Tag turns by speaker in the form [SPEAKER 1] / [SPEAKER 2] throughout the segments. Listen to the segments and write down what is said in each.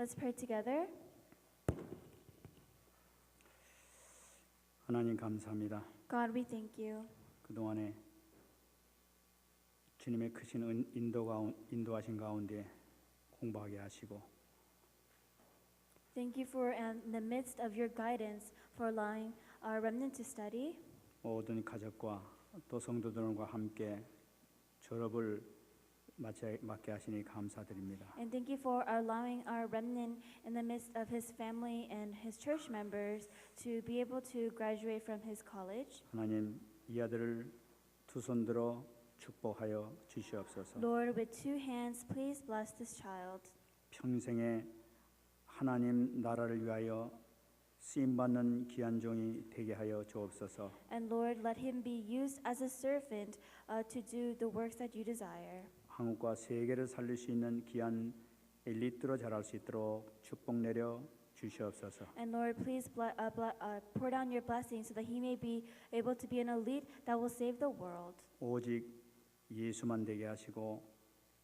[SPEAKER 1] Let's pray together.
[SPEAKER 2] 하나님 감사합니다.
[SPEAKER 1] God, we thank you.
[SPEAKER 2] 그동안에 주님의 크신 인도하신 가운데 공부하게 하시고
[SPEAKER 1] Thank you for in the midst of your guidance for allowing our remnant to study.
[SPEAKER 2] 모든 가족과 또 성도들과 함께 졸업을 맞게 하시니 감사드립니다.
[SPEAKER 1] And thank you for allowing our remnant in the midst of his family and his church members to be able to graduate from his college.
[SPEAKER 2] 하나님 이 아들을 두 손 들어 축복하여 주시옵소서.
[SPEAKER 1] Lord, with two hands, please bless this child.
[SPEAKER 2] 평생에 하나님 나라를 위하여 쓰임 받는 귀한 종이 되게 하여 주옵소서.
[SPEAKER 1] And Lord, let him be used as a servant to do the works that you desire.
[SPEAKER 2] 한국과 세계를 살릴 수 있는 귀한 엘리트로 자랄 수 있도록 축복 내려 주시옵소서.
[SPEAKER 1] And Lord, please pour down your blessings so that he may be able to be an elite that will save the world.
[SPEAKER 2] 오직 예수만 되게 하시고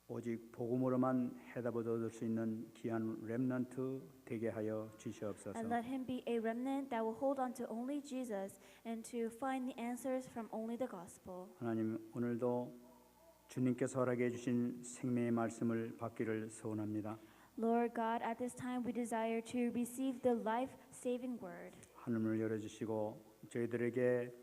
[SPEAKER 2] 오직 복음으로만 해답을 얻을 수 있는 귀한 렘넌트 되게 하여 주시옵소서.
[SPEAKER 1] And let him be a remnant that will hold on to only Jesus and to find the answers from only the gospel.
[SPEAKER 2] 하나님 오늘도 주님께서 허락해 주신 생명의 말씀을 받기를 소원합니다.
[SPEAKER 1] Lord God, at this time we desire to receive the life-saving word.
[SPEAKER 2] 하늘을 열어 주시고 저희들에게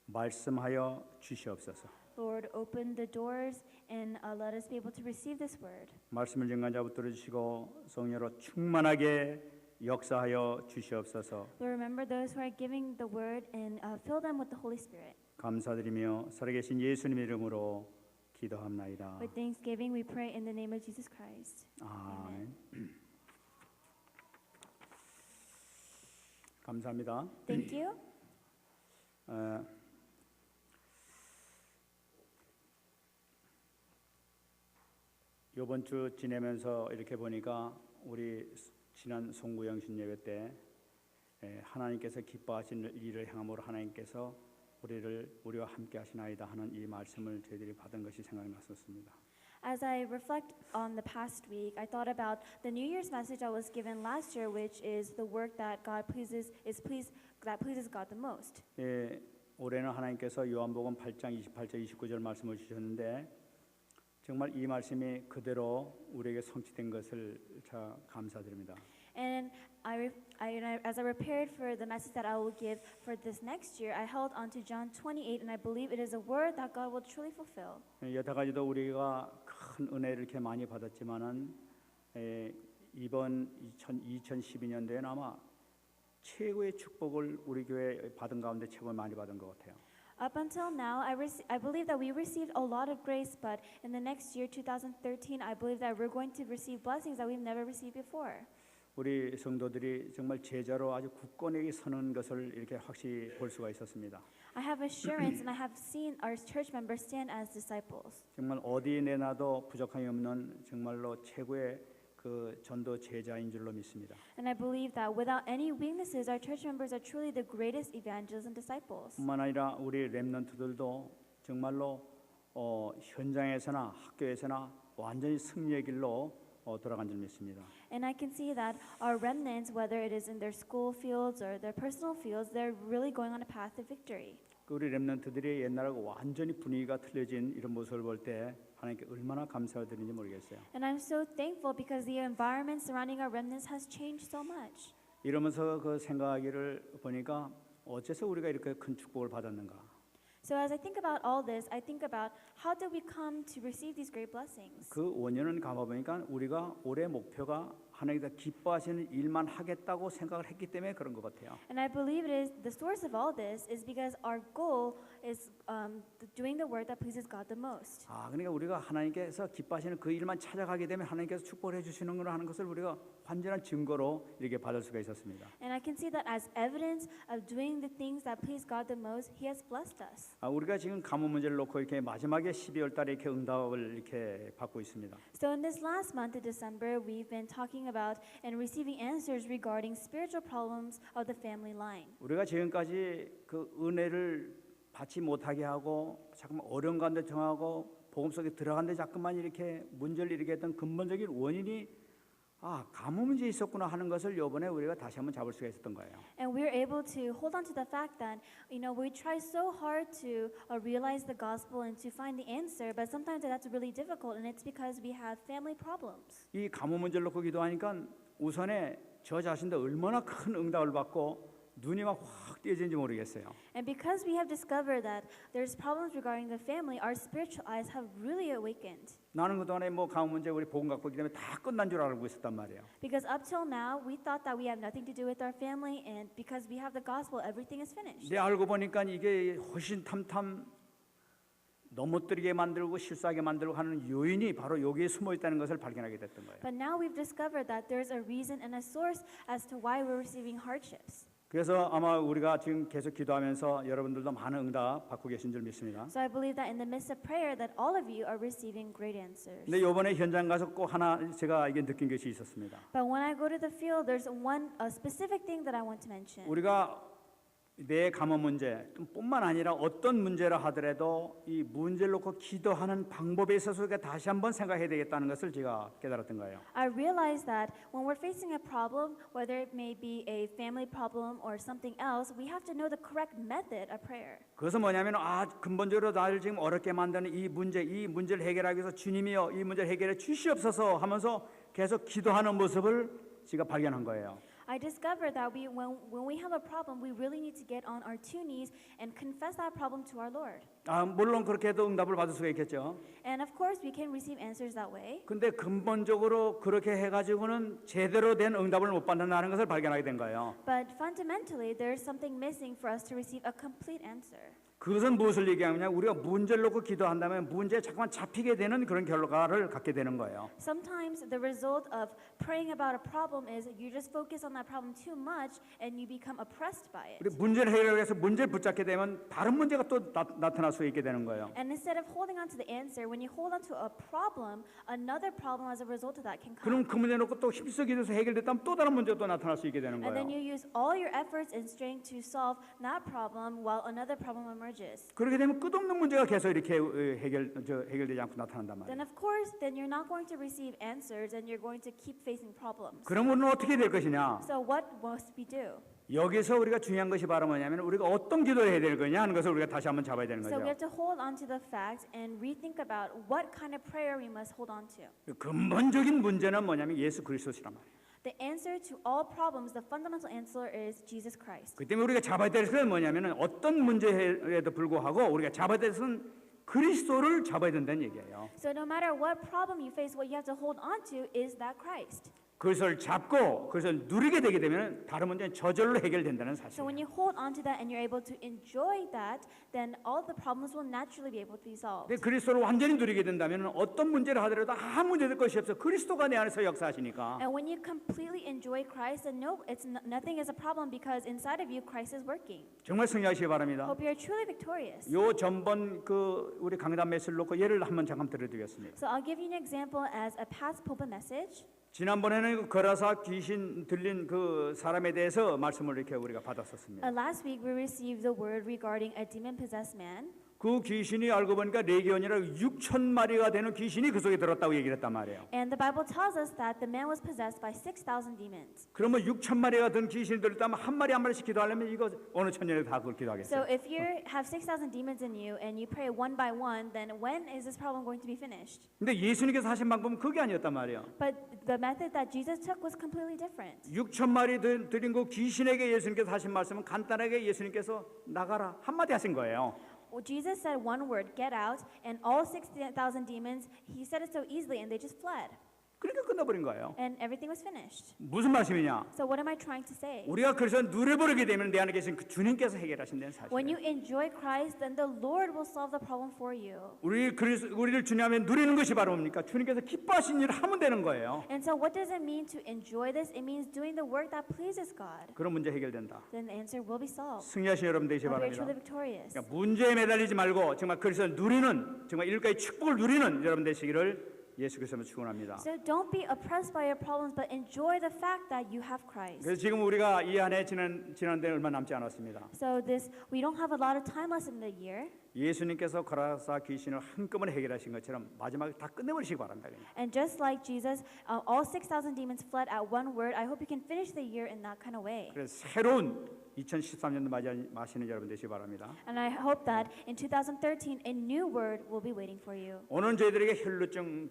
[SPEAKER 2] 말씀하여 주시옵소서.
[SPEAKER 1] Lord, open the doors and let us be able to receive this word.
[SPEAKER 2] 말씀을 증거자 붙들어 주시고 성령으로 충만하게 역사하여 주시옵소서.
[SPEAKER 1] Lord, remember those who are giving the word and fill them with the Holy Spirit.
[SPEAKER 2] 감사드리며 살아계신 예수님 이름으로 기도합나이다.
[SPEAKER 1] With thanksgiving, we pray in the name of Jesus Christ.
[SPEAKER 2] 아멘. 감사합니다.
[SPEAKER 1] Thank you.
[SPEAKER 2] 이번 주 지내면서 이렇게 보니까 우리 지난 송구영신 예배 때 하나님께서 기뻐하시는 일을 행함으로 하나님께서 우리와 함께 하시나이다 하는 이 말씀을 저희들이 받은 것이 생각났었습니다.
[SPEAKER 1] As I reflect on the past week, I thought about the New Year's message I was given last year, which is the work that pleases God the most.
[SPEAKER 2] 올해는 하나님께서 요한복음 8장 28절 29절 말씀을 주셨는데 정말 이 말씀이 그대로 우리에게 성취된 것을 참 감사드립니다.
[SPEAKER 1] And as I prepared for the message that I will give for this next year, I held on to John 28, and I believe it is a word that God will truly fulfill.
[SPEAKER 2] 여태까지도 우리가 큰 은혜를 이렇게 많이 받았지만은 이번 2012년도에는 아마 최고의 축복을 우리 교회 받은 가운데 최고 많이 받은 것 같아요.
[SPEAKER 1] Up until now, I believe that we received a lot of grace, but in the next year, 2013, I believe that we're going to receive blessings that we've never received before.
[SPEAKER 2] 우리 성도들이 정말 제자로 아주 굳건하게 서는 것을 이렇게 확실히 볼 수가 있었습니다.
[SPEAKER 1] I have assurance and I have seen our church members stand as disciples.
[SPEAKER 2] 정말 어디 내놔도 부족함이 없는 정말로 최고의 그 전도 제자인 줄로 믿습니다.
[SPEAKER 1] And I believe that without any weaknesses, our church members are truly the greatest evangelists and disciples.
[SPEAKER 2] 뿐만 아니라 우리 렘넌트들도 정말로 현장에서나 학교에서나 완전히 승리의 길로 돌아간 줄 믿습니다.
[SPEAKER 1] And I can see that our remnants, whether it is in their school fields or their personal fields, they're really going on a path of victory.
[SPEAKER 2] 우리 렘넌트들이 옛날하고 완전히 분위기가 틀려진 이런 모습을 볼 때 하나님께 얼마나 감사를 드리는지 모르겠어요.
[SPEAKER 1] And I'm so thankful because the environment surrounding our remnants has changed so much.
[SPEAKER 2] 이러면서 그 생각하기를 보니까 어째서 우리가 이렇게 큰 축복을 받았는가?
[SPEAKER 1] So as I think about all this, I think about how did we come to receive these great blessings?
[SPEAKER 2] 그 원인은 가봐보니까 우리가 올해 목표가 하나님께서 기뻐하시는 일만 하겠다고 생각을 했기 때문에 그런 것 같아요.
[SPEAKER 1] And I believe it is the source of all this is because our goal is doing the work that pleases God the most.
[SPEAKER 2] 그러니까 우리가 하나님께서 기뻐하시는 그 일만 찾아가게 되면 하나님께서 축복을 해주시는 거라 하는 것을 우리가 완전한 증거로 이렇게 받을 수가 있었습니다.
[SPEAKER 1] And I can see that as evidence of doing the things that please God the most, He has blessed us.
[SPEAKER 2] 우리가 지금 가문 문제를 놓고 이렇게 마지막에 12월 달에 이렇게 응답을 이렇게 받고 있습니다.
[SPEAKER 1] So in this last month of December, we've been talking about and receiving answers regarding spiritual problems of the family line.
[SPEAKER 2] 우리가 지금까지 그 은혜를 받지 못하게 하고 자꾸만 어려운 가운데 정하고 복음 속에 들어간데 자꾸만 이렇게 문제를 일으켰던 근본적인 원인이 아, 가뭄 문제 있었구나 하는 것을 이번에 우리가 다시 한번 잡을 수가 있었던 거예요.
[SPEAKER 1] And we're able to hold on to the fact that, we try so hard to realize the gospel and to find the answer, but sometimes that's really difficult, and it's because we have family problems.
[SPEAKER 2] 이 가뭄 문제를 놓고 기도하니까 우선에 저 자신도 얼마나 큰 응답을 받고 눈이 막 확 띄어지는지 모르겠어요.
[SPEAKER 1] And because we have discovered that there's problems regarding the family, our spiritual eyes have really awakened.
[SPEAKER 2] 나는 그동안에 뭐 가뭄 문제 우리 복음 갖고 있기 때문에 다 끝난 줄 알고 있었단 말이에요.
[SPEAKER 1] Because up till now, we thought that we have nothing to do with our family, and because we have the gospel, everything is finished.
[SPEAKER 2] 근데 알고 보니까 이게 호신탐탐 넘어뜨리게 만들고 실수하게 만들고 하는 요인이 바로 여기에 숨어 있다는 것을 발견하게 됐던 거예요.
[SPEAKER 1] But now we've discovered that there's a reason and a source as to why we're receiving hardships.
[SPEAKER 2] 그래서 아마 우리가 지금 계속 기도하면서 여러분들도 많은 응답 받고 계신 줄 믿습니다.
[SPEAKER 1] So I believe that in the midst of prayer, that all of you are receiving great answers.
[SPEAKER 2] 근데 이번에 현장 가서 꼭 하나 제가 이게 느낀 것이 있었습니다.
[SPEAKER 1] But when I go to the field, there's a specific thing that I want to mention.
[SPEAKER 2] 우리가 내 가뭄 문제 뿐만 아니라 어떤 문제라 하더라도 이 문제를 놓고 기도하는 방법에 있어서 우리가 다시 한번 생각해야 되겠다는 것을 제가 깨달았던 거예요.
[SPEAKER 1] I realize that when we're facing a problem, whether it may be a family problem or something else, we have to know the correct method of prayer.
[SPEAKER 2] 그것은 뭐냐면 근본적으로 나를 지금 어렵게 만드는 이 문제를 해결하기 위해서 주님이여 이 문제를 해결해 주시옵소서 하면서 계속 기도하는 모습을 제가 발견한 거예요.
[SPEAKER 1] I discovered that when we have a problem, we really need to get on our two knees and confess that problem to our Lord.
[SPEAKER 2] 물론 그렇게 해도 응답을 받을 수가 있겠죠.
[SPEAKER 1] And of course, we can receive answers that way.
[SPEAKER 2] 근데 근본적으로 그렇게 해가지고는 제대로 된 응답을 못 받는다는 것을 발견하게 된 거예요.
[SPEAKER 1] But fundamentally, there's something missing for us to receive a complete answer.
[SPEAKER 2] 그것은 무엇을 얘기하느냐? 우리가 문제를 놓고 기도한다면 문제에 자꾸만 잡히게 되는 그런 결과를 갖게 되는 거예요.
[SPEAKER 1] Sometimes the result of praying about a problem is you just focus on that problem too much and you become oppressed by it.
[SPEAKER 2] 우리 문제를 해결하기 위해서 문제를 붙잡게 되면 다른 문제가 또 나타날 수 있게 되는 거예요.
[SPEAKER 1] And instead of holding on to the answer, when you hold on to a problem, another problem as a result of that can come.
[SPEAKER 2] 그럼 그 문제 놓고 또 힘써 기도해서 해결됐다면 또 다른 문제가 또 나타날 수 있게 되는
[SPEAKER 1] And then
[SPEAKER 2] 거예요.
[SPEAKER 1] you use all your efforts and strength to solve that problem while another problem emerges.
[SPEAKER 2] 그렇게 되면 끝없는 문제가 계속 이렇게 해결되지 않고 나타난단
[SPEAKER 1] Then
[SPEAKER 2] 말이에요.
[SPEAKER 1] of course, then you're not going to receive answers and you're going to keep facing problems.
[SPEAKER 2] 그러면 어떻게 될 것이냐?
[SPEAKER 1] So what must we do?
[SPEAKER 2] 여기서 우리가 중요한 것이 바로 뭐냐면 우리가 어떤 기도를 해야 될 거냐 하는 것을 우리가 다시 한번 잡아야 되는
[SPEAKER 1] So we have
[SPEAKER 2] 거죠.
[SPEAKER 1] to hold on to the fact and rethink about what kind of prayer we must hold on to.
[SPEAKER 2] 근본적인 문제는 뭐냐면 예수 그리스도시란 말이에요.
[SPEAKER 1] The answer to all problems, the fundamental answer is Jesus Christ.
[SPEAKER 2] 그 때문에 우리가 잡아야 될 것은 뭐냐면 어떤 문제에도 불구하고 우리가 잡아야 될 것은 그리스도를 잡아야 된다는 얘기예요.
[SPEAKER 1] So no matter what problem you face, what you have to hold on to is that Christ.
[SPEAKER 2] 그것을 잡고 그것을 누리게 되게 되면 다른 문제는 저절로 해결된다는
[SPEAKER 1] So when
[SPEAKER 2] 사실이에요.
[SPEAKER 1] you hold on to that and you're able to enjoy that, then all the problems will naturally be able to be solved.
[SPEAKER 2] 근데 그리스도를 완전히 누리게 된다면 어떤 문제를 하더라도 아무 문제 될 것이 없어. 그리스도가 내 안에서 역사하시니까.
[SPEAKER 1] And when you completely enjoy Christ, then nothing is a problem because inside of you Christ is working.
[SPEAKER 2] 정말 승리하시기 바랍니다.
[SPEAKER 1] Hope you're truly victorious.
[SPEAKER 2] 요 전번 우리 강단 메시지를 놓고 예를 한번 잠깐 들어드리겠습니다.
[SPEAKER 1] So I'll give you an example as a past pulpit message.
[SPEAKER 2] 지난번에는 그 거라사 귀신 들린 그 사람에 대해서 말씀을 이렇게 우리가 받았었습니다.
[SPEAKER 1] Last week we received the word regarding a demon-possessed man.
[SPEAKER 2] 그 귀신이 알고 보니까 레기온이라 6천 마리가 되는 귀신이 그 속에 들었다고 얘기를 했단 말이에요.
[SPEAKER 1] And the Bible tells us that the man was possessed by 6,000 demons.
[SPEAKER 2] 그러면 6천 마리가 든 귀신이 들었다면 한 마리씩 기도하려면 이거 어느 천년에 다 그걸
[SPEAKER 1] So
[SPEAKER 2] 기도하겠어요.
[SPEAKER 1] if you have 6,000 demons in you and you pray one by one, then when is this problem going to be finished?
[SPEAKER 2] 근데 예수님께서 하신 방법은 그게 아니었단 말이에요.
[SPEAKER 1] But the method that Jesus took was completely different.
[SPEAKER 2] 6천 마리 들인 그 귀신에게 예수님께서 하신 말씀은 간단하게 예수님께서 나가라 한마디 하신 거예요.
[SPEAKER 1] Well, Jesus said one word, get out, and all 6,000 demons, he said it so easily, and they just fled.
[SPEAKER 2] 그러니까 끝나버린 거예요.
[SPEAKER 1] And everything was finished.
[SPEAKER 2] 무슨 말씀이냐?
[SPEAKER 1] So what am I trying to say?
[SPEAKER 2] 우리가 그래서 누려버리게 되면 내 안에 계신 그 주님께서 해결하신다는
[SPEAKER 1] When you
[SPEAKER 2] 사실이에요.
[SPEAKER 1] enjoy Christ, then the Lord will solve the problem for you.
[SPEAKER 2] 우리를 주님 앞에 누리는 것이 바로 뭡니까? 주님께서 기뻐하신 일을 하면 되는 거예요.
[SPEAKER 1] And so what does it mean to enjoy this? It means doing the work that pleases God.
[SPEAKER 2] 그런 문제 해결된다.
[SPEAKER 1] Then the answer will be solved.
[SPEAKER 2] 승리하신 여러분 되시기
[SPEAKER 1] Hope you're
[SPEAKER 2] 바랍니다.
[SPEAKER 1] truly victorious.
[SPEAKER 2] 그러니까 문제에 매달리지 말고 정말 그리스도를 누리는 정말 일가의 축복을 누리는 여러분 되시기를 예수 그리스도로 축원합니다.
[SPEAKER 1] So don't be oppressed by your problems, but enjoy the fact that you have Christ.
[SPEAKER 2] 그래서 지금 우리가 이 안에 지난 데 얼마 남지 않았습니다.
[SPEAKER 1] So we don't have a lot of time left in the year.
[SPEAKER 2] 예수님께서 거라사 귀신을 한꺼번에 해결하신 것처럼 마지막에 다 끝내버리시기 바랍니다. 그냥.
[SPEAKER 1] And just like Jesus, all 6,000 demons fled at one word. I hope you can finish the year in that kind of way.
[SPEAKER 2] 그래서 새로운 2013년도 맞이하시는 여러분 되시기 바랍니다.
[SPEAKER 1] And I hope that in 2013, a new word will be waiting for you.
[SPEAKER 2] 오늘 저희들에게 혈루증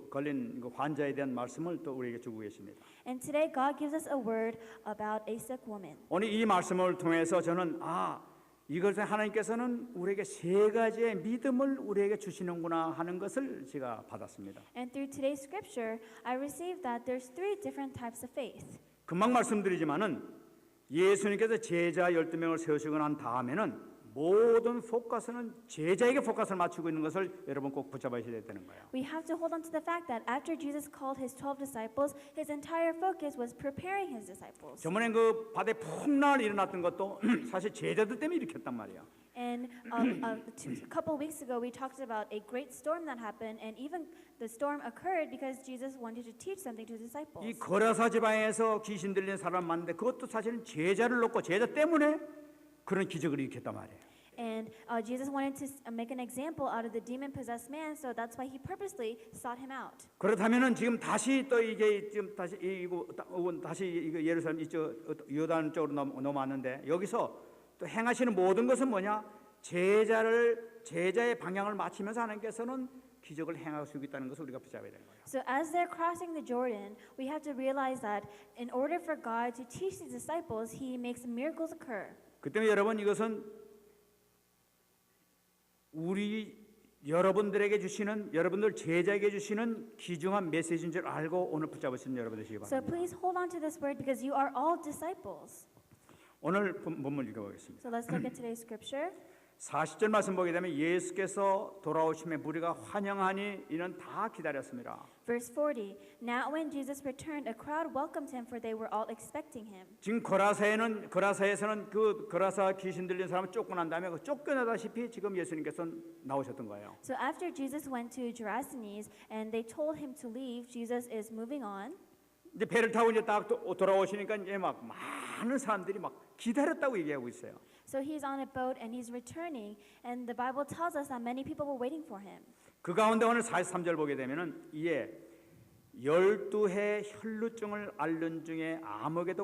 [SPEAKER 2] 걸린 환자에 대한 말씀을 또 우리에게 주고 계십니다.
[SPEAKER 1] And today, God gives us a word about a sick woman.
[SPEAKER 2] 오늘 이 말씀을 통해서 저는 이것을 하나님께서는 우리에게 세 가지의 믿음을 우리에게 주시는구나 하는 것을 제가 받았습니다.
[SPEAKER 1] And through today's scripture, I received that there's 3 different types of faith.
[SPEAKER 2] 금방 말씀드리지만은 예수님께서 제자 12명을 세우시고 난 다음에는 모든 포커스는 제자에게 포커스를 맞추고 있는 것을 여러분 꼭 붙잡으셔야 되는 거예요.
[SPEAKER 1] We have to hold on to the fact that after Jesus called his 12 disciples, his entire focus was preparing his disciples.
[SPEAKER 2] 저번에 그 바다에 풍랑이 일어났던 것도 사실 제자들 때문에 일으켰단 말이에요.
[SPEAKER 1] And a couple weeks ago, we talked about a great storm that happened, and even the storm occurred because Jesus wanted to teach something to his disciples.
[SPEAKER 2] 이 거라사 지방에서 귀신 들린 사람 많은데 그것도 사실은 제자를 놓고 제자 때문에 그런 기적을 일으켰단 말이에요.
[SPEAKER 1] And Jesus wanted to make an example out of the demon-possessed man, so that's why he purposely sought him out.
[SPEAKER 2] 그렇다면은 지금 다시 또 이게 지금 다시 이거 예루살렘 이쪽 요단 쪽으로 넘어왔는데 여기서 또 행하시는 모든 것은 뭐냐? 제자의 방향을 맞추면서 하나님께서는 기적을 행할 수 있다는 것을 우리가 붙잡아야 되는 거예요.
[SPEAKER 1] So as they're crossing the Jordan, we have to realize that in order for God to teach his disciples, he makes miracles occur.
[SPEAKER 2] 그 때문에 여러분 이것은 여러분들에게 주시는 여러분들 제자에게 주시는 귀중한 메시지인 줄 알고 오늘 붙잡으시는 여러분 되시기
[SPEAKER 1] So
[SPEAKER 2] 바랍니다.
[SPEAKER 1] please hold on to this word because you are all disciples.
[SPEAKER 2] 오늘 본문 읽어보겠습니다.
[SPEAKER 1] So let's look at today's scripture.
[SPEAKER 2] 40절 말씀 보게 되면 예수께서 돌아오심에 무리가 환영하니 이는 다 기다렸습니다.
[SPEAKER 1] Verse 40. Now when Jesus returned, a crowd welcomed him, for they were all expecting him.
[SPEAKER 2] 지금 거라사에서는 그 거라사 귀신 들린 사람을 쫓겨난 다음에 그 쫓겨나다시피 지금 예수님께서 나오셨던 거예요.
[SPEAKER 1] So after Jesus went to Gerasenes and they told him to leave, Jesus is moving on.
[SPEAKER 2] 이제 배를 타고 이제 딱 돌아오시니까 이제 막 많은 사람들이 막 기다렸다고 얘기하고 있어요.
[SPEAKER 1] So he's on a boat and he's returning, and the Bible tells us that many people were waiting for him.
[SPEAKER 2] 그 가운데 오늘 43절 보게 되면은 이에 12해 혈루증을 앓는 중에 아무에게도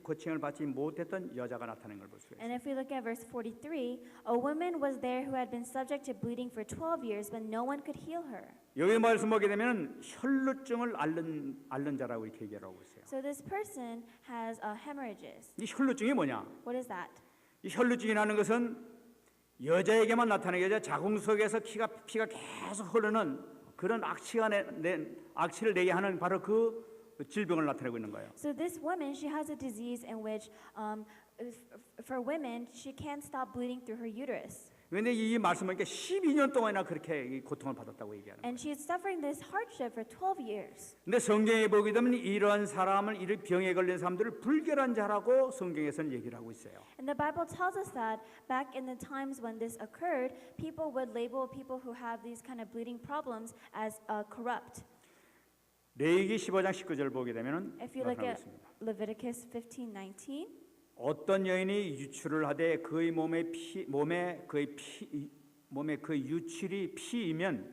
[SPEAKER 2] 고침을 받지 못했던 여자가 나타나는 걸 볼 수가 있어요.
[SPEAKER 1] And if we look at verse 43, a woman was there who had been subject to bleeding for 12 years, but no one could heal her.
[SPEAKER 2] 여기 말씀 보게 되면은 혈루증을 앓는 자라고 이렇게 얘기하고 있어요.
[SPEAKER 1] So this person has hemorrhages.
[SPEAKER 2] 이 혈루증이 뭐냐?
[SPEAKER 1] What is that?
[SPEAKER 2] 이 혈루증이라는 것은 여자에게만 나타나는 게 아니라 자궁 속에서 피가 계속 흐르는 그런 악취를 내게 하는 바로 그 질병을 나타내고 있는 거예요.
[SPEAKER 1] So this woman, she has a disease in which, for women, she can't stop bleeding through her uterus.
[SPEAKER 2] 그런데 이 말씀을 이렇게 12년 동안이나 그렇게 고통을 받았다고 얘기하는 거예요.
[SPEAKER 1] And she is suffering this hardship for 12 years.
[SPEAKER 2] 근데 성경에 보게 되면 이런 사람을 이 병에 걸린 사람들을 불결한 자라고 성경에서는 얘기를 하고 있어요.
[SPEAKER 1] And the Bible tells us that back in the times when this occurred, people would label people who have these kind of bleeding problems as corrupt.
[SPEAKER 2] 레위기 15장 19절 보게 되면은
[SPEAKER 1] If you look at
[SPEAKER 2] 있습니다.
[SPEAKER 1] Leviticus 15:19,
[SPEAKER 2] 어떤 여인이 유출을 하되 그의 몸에 그 유출이 피이면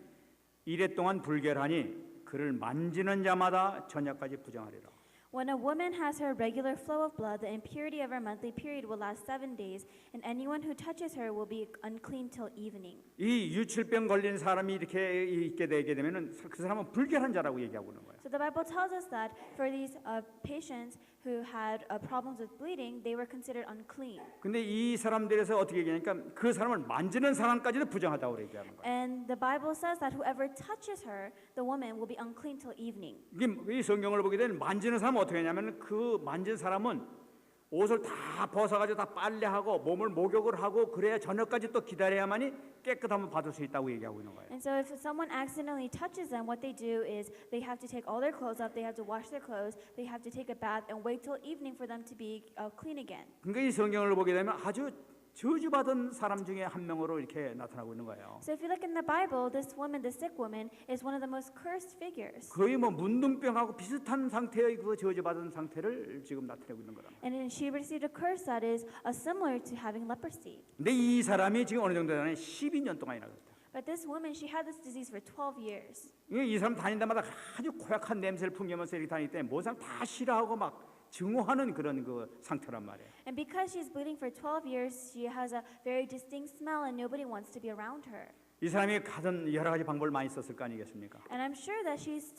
[SPEAKER 2] 이래 동안 불결하니 그를 만지는 자마다 저녁까지 부정하리라.
[SPEAKER 1] when a woman has her regular flow of blood, the impurity of her monthly period will last 7 days, and anyone who touches her will be unclean till evening.
[SPEAKER 2] 이 유출병 걸린 사람이 이렇게 있게 되게 되면은 그 사람은 불결한 자라고 얘기하고 있는 거예요.
[SPEAKER 1] So the Bible tells us that for these patients who had problems with bleeding, they were considered unclean.
[SPEAKER 2] 근데 이 사람들에서 어떻게 얘기하니까 그 사람을 만지는 사람까지도 부정하다고 얘기하는 거예요.
[SPEAKER 1] And the Bible says that whoever touches her, the woman, will be unclean till evening.
[SPEAKER 2] 이 성경을 보게 되면 만지는 사람은 어떻게 하냐면 그 만진 사람은 옷을 다 벗어가지고 다 빨래하고 몸을 목욕을 하고 그래야 저녁까지 또 기다려야만이 깨끗함을 받을 수 있다고 얘기하고 있는 거예요.
[SPEAKER 1] And so if someone accidentally touches them, what they do is they have to take all their clothes off, they have to wash their clothes, they have to take a bath and wait till evening for them to be clean again.
[SPEAKER 2] 그러니까 이 성경을 보게 되면 아주 저주받은 사람 중에 한 명으로 이렇게 나타나고 있는 거예요.
[SPEAKER 1] So if you look in the Bible, this woman, the sick woman, is one of the most cursed figures.
[SPEAKER 2] 거의 뭐 문둥병하고 비슷한 상태의 그 저주받은 상태를 지금 나타내고 있는 거라.
[SPEAKER 1] And then she received a curse that is similar to having leprosy.
[SPEAKER 2] 근데 이 사람이 지금 어느 정도 되냐면 12년 동안이나 그랬다.
[SPEAKER 1] But this woman, she had this disease for 12 years.
[SPEAKER 2] 이 사람 다닐 때마다 아주 고약한 냄새를 풍기면서 이렇게 다닐 때 모든 사람 다 싫어하고 막 증오하는 그런 그 상태란 말이에요.
[SPEAKER 1] And because she's bleeding for 12 years, she has a very distinct smell and nobody wants to be around her.
[SPEAKER 2] 이 사람이 가진 여러 가지 방법을 많이 썼을 거 아니겠습니까?
[SPEAKER 1] And I'm sure that she's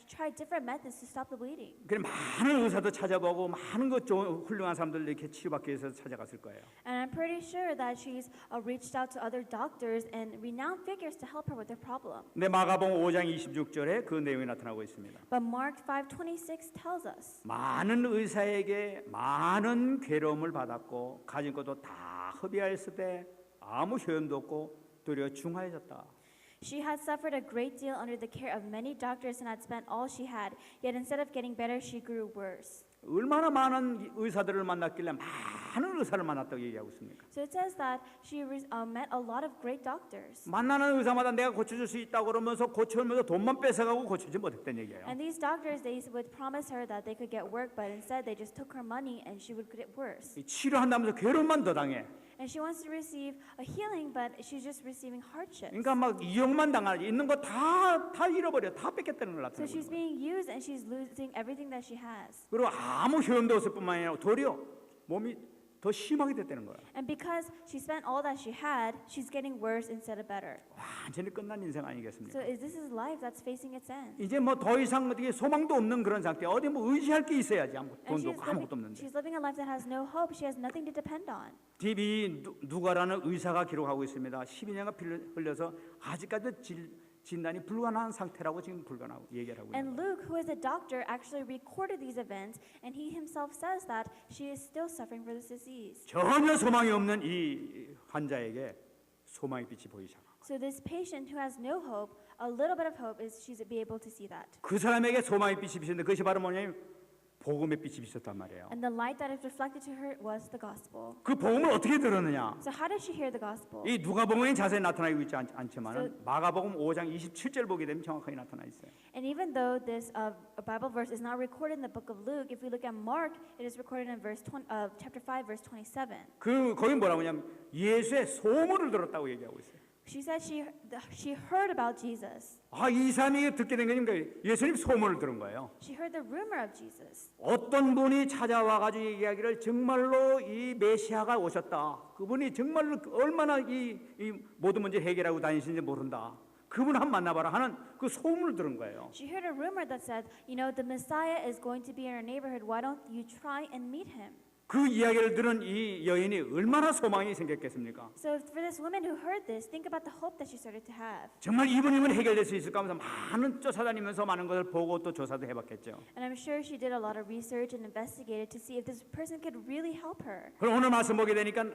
[SPEAKER 1] tried different methods to stop the bleeding.
[SPEAKER 2] 그래 많은 의사도 찾아보고 많은 것 좋은 훌륭한 사람들 이렇게 치료받기 위해서 찾아갔을 거예요.
[SPEAKER 1] And I'm pretty sure that she's reached out to other doctors and renowned figures to help her with her problem.
[SPEAKER 2] 근데 마가복음 5장 26절에 그 내용이 나타나고 있습니다.
[SPEAKER 1] But Mark 5:26 tells us
[SPEAKER 2] 많은 의사에게 많은 괴로움을 받았고 가진 것도 다 허비하였을 때 아무 효험도 없고 도리어 중하여졌다.
[SPEAKER 1] she had suffered a great deal under the care of many doctors and had spent all she had. Yet instead of getting better, she grew worse.
[SPEAKER 2] 얼마나 많은 의사들을 만났길래 많은 의사를 만났다고 얘기하고 있습니까?
[SPEAKER 1] So it says that she met a lot of great doctors.
[SPEAKER 2] 만나는 의사마다 내가 고쳐줄 수 있다고 그러면서 고쳐주면서 돈만 뺏어가고 고치지 못했다는 얘기예요.
[SPEAKER 1] And these doctors, they would promise her that they could get work, but instead they just took her money and she would get worse.
[SPEAKER 2] 치료한다면서 괴로움만 더 당해.
[SPEAKER 1] And she wants to receive a healing, but she's just receiving hardships.
[SPEAKER 2] 그러니까 막 이용만 당하지 있는 거 다 잃어버려 다 뺏겠다는 걸
[SPEAKER 1] So
[SPEAKER 2] 나타내고
[SPEAKER 1] she's
[SPEAKER 2] 있는 거예요.
[SPEAKER 1] being used and she's losing everything that she has.
[SPEAKER 2] 그리고 아무 효험도 없을 뿐만 아니라 도리어 몸이 더 심하게 됐다는 거야.
[SPEAKER 1] And because she spent all that she had, she's getting worse instead of better.
[SPEAKER 2] 완전히 끝난 인생 아니겠습니까?
[SPEAKER 1] So this is life that's facing its end.
[SPEAKER 2] 이제 뭐 더 이상 어떻게 소망도 없는 그런 상태. 어디 뭐 의지할 게 있어야지.
[SPEAKER 1] And
[SPEAKER 2] 돈도 없고 아무것도 없는데.
[SPEAKER 1] she's living a life that has no hope. She has nothing to depend on.
[SPEAKER 2] TV 누가라는 의사가 기록하고 있습니다. 12년간 피를 흘려서 아직까지도 진단이 불가능한 상태라고 지금 불가능하고 얘기를 하고 있는
[SPEAKER 1] And
[SPEAKER 2] 거예요.
[SPEAKER 1] Luke, who is a doctor, actually recorded these events, and he himself says that she is still suffering for this disease.
[SPEAKER 2] 전혀 소망이 없는 이 환자에게 소망의 빛이 보이잖아.
[SPEAKER 1] So this patient who has no hope, a little bit of hope is she's be able to see that.
[SPEAKER 2] 그 사람에게 소망의 빛이 비쳤는데 그것이 바로 뭐냐면 복음의 빛이 비쳤단 말이에요.
[SPEAKER 1] And the light that is reflected to her was the gospel.
[SPEAKER 2] 그 복음을 어떻게 들었느냐?
[SPEAKER 1] So how did she hear the gospel?
[SPEAKER 2] 이 누가복음에 자세히 나타나고 있지 않지만 마가복음 5장 27절 보게 되면 정확하게 나타나 있어요.
[SPEAKER 1] And even though this Bible verse is not recorded in the book of Luke, if we look at Mark, it is recorded in chapter 5, verse 27.
[SPEAKER 2] 거기 뭐라고 하냐면 예수의 소문을 들었다고 얘기하고 있어요.
[SPEAKER 1] She said she heard about Jesus.
[SPEAKER 2] 이 사람이 듣게 된 거니까 예수님 소문을 들은 거예요.
[SPEAKER 1] She heard the rumor of Jesus.
[SPEAKER 2] 어떤 분이 찾아와 가지고 얘기하기를 정말로 이 메시아가 오셨다. 그분이 정말로 얼마나 이 모든 문제 해결하고 다니시는지 모른다. 그분 한번 만나봐라 하는 그 소문을 들은 거예요.
[SPEAKER 1] She heard a rumor that said, you know, the Messiah is going to be in our neighborhood. Why don't you try and meet him?
[SPEAKER 2] 그 이야기를 들은 이 여인이 얼마나 소망이 생겼겠습니까?
[SPEAKER 1] So for this woman who heard this, think about the hope that she started to have.
[SPEAKER 2] 정말 이분이면 해결될 수 있을까 하면서 많은 쫓아다니면서 많은 것을 보고 또 조사도 해봤겠죠.
[SPEAKER 1] And I'm sure she did a lot of research and investigated to see if this person could really help her.
[SPEAKER 2] 그럼 오늘 말씀 보게 되니까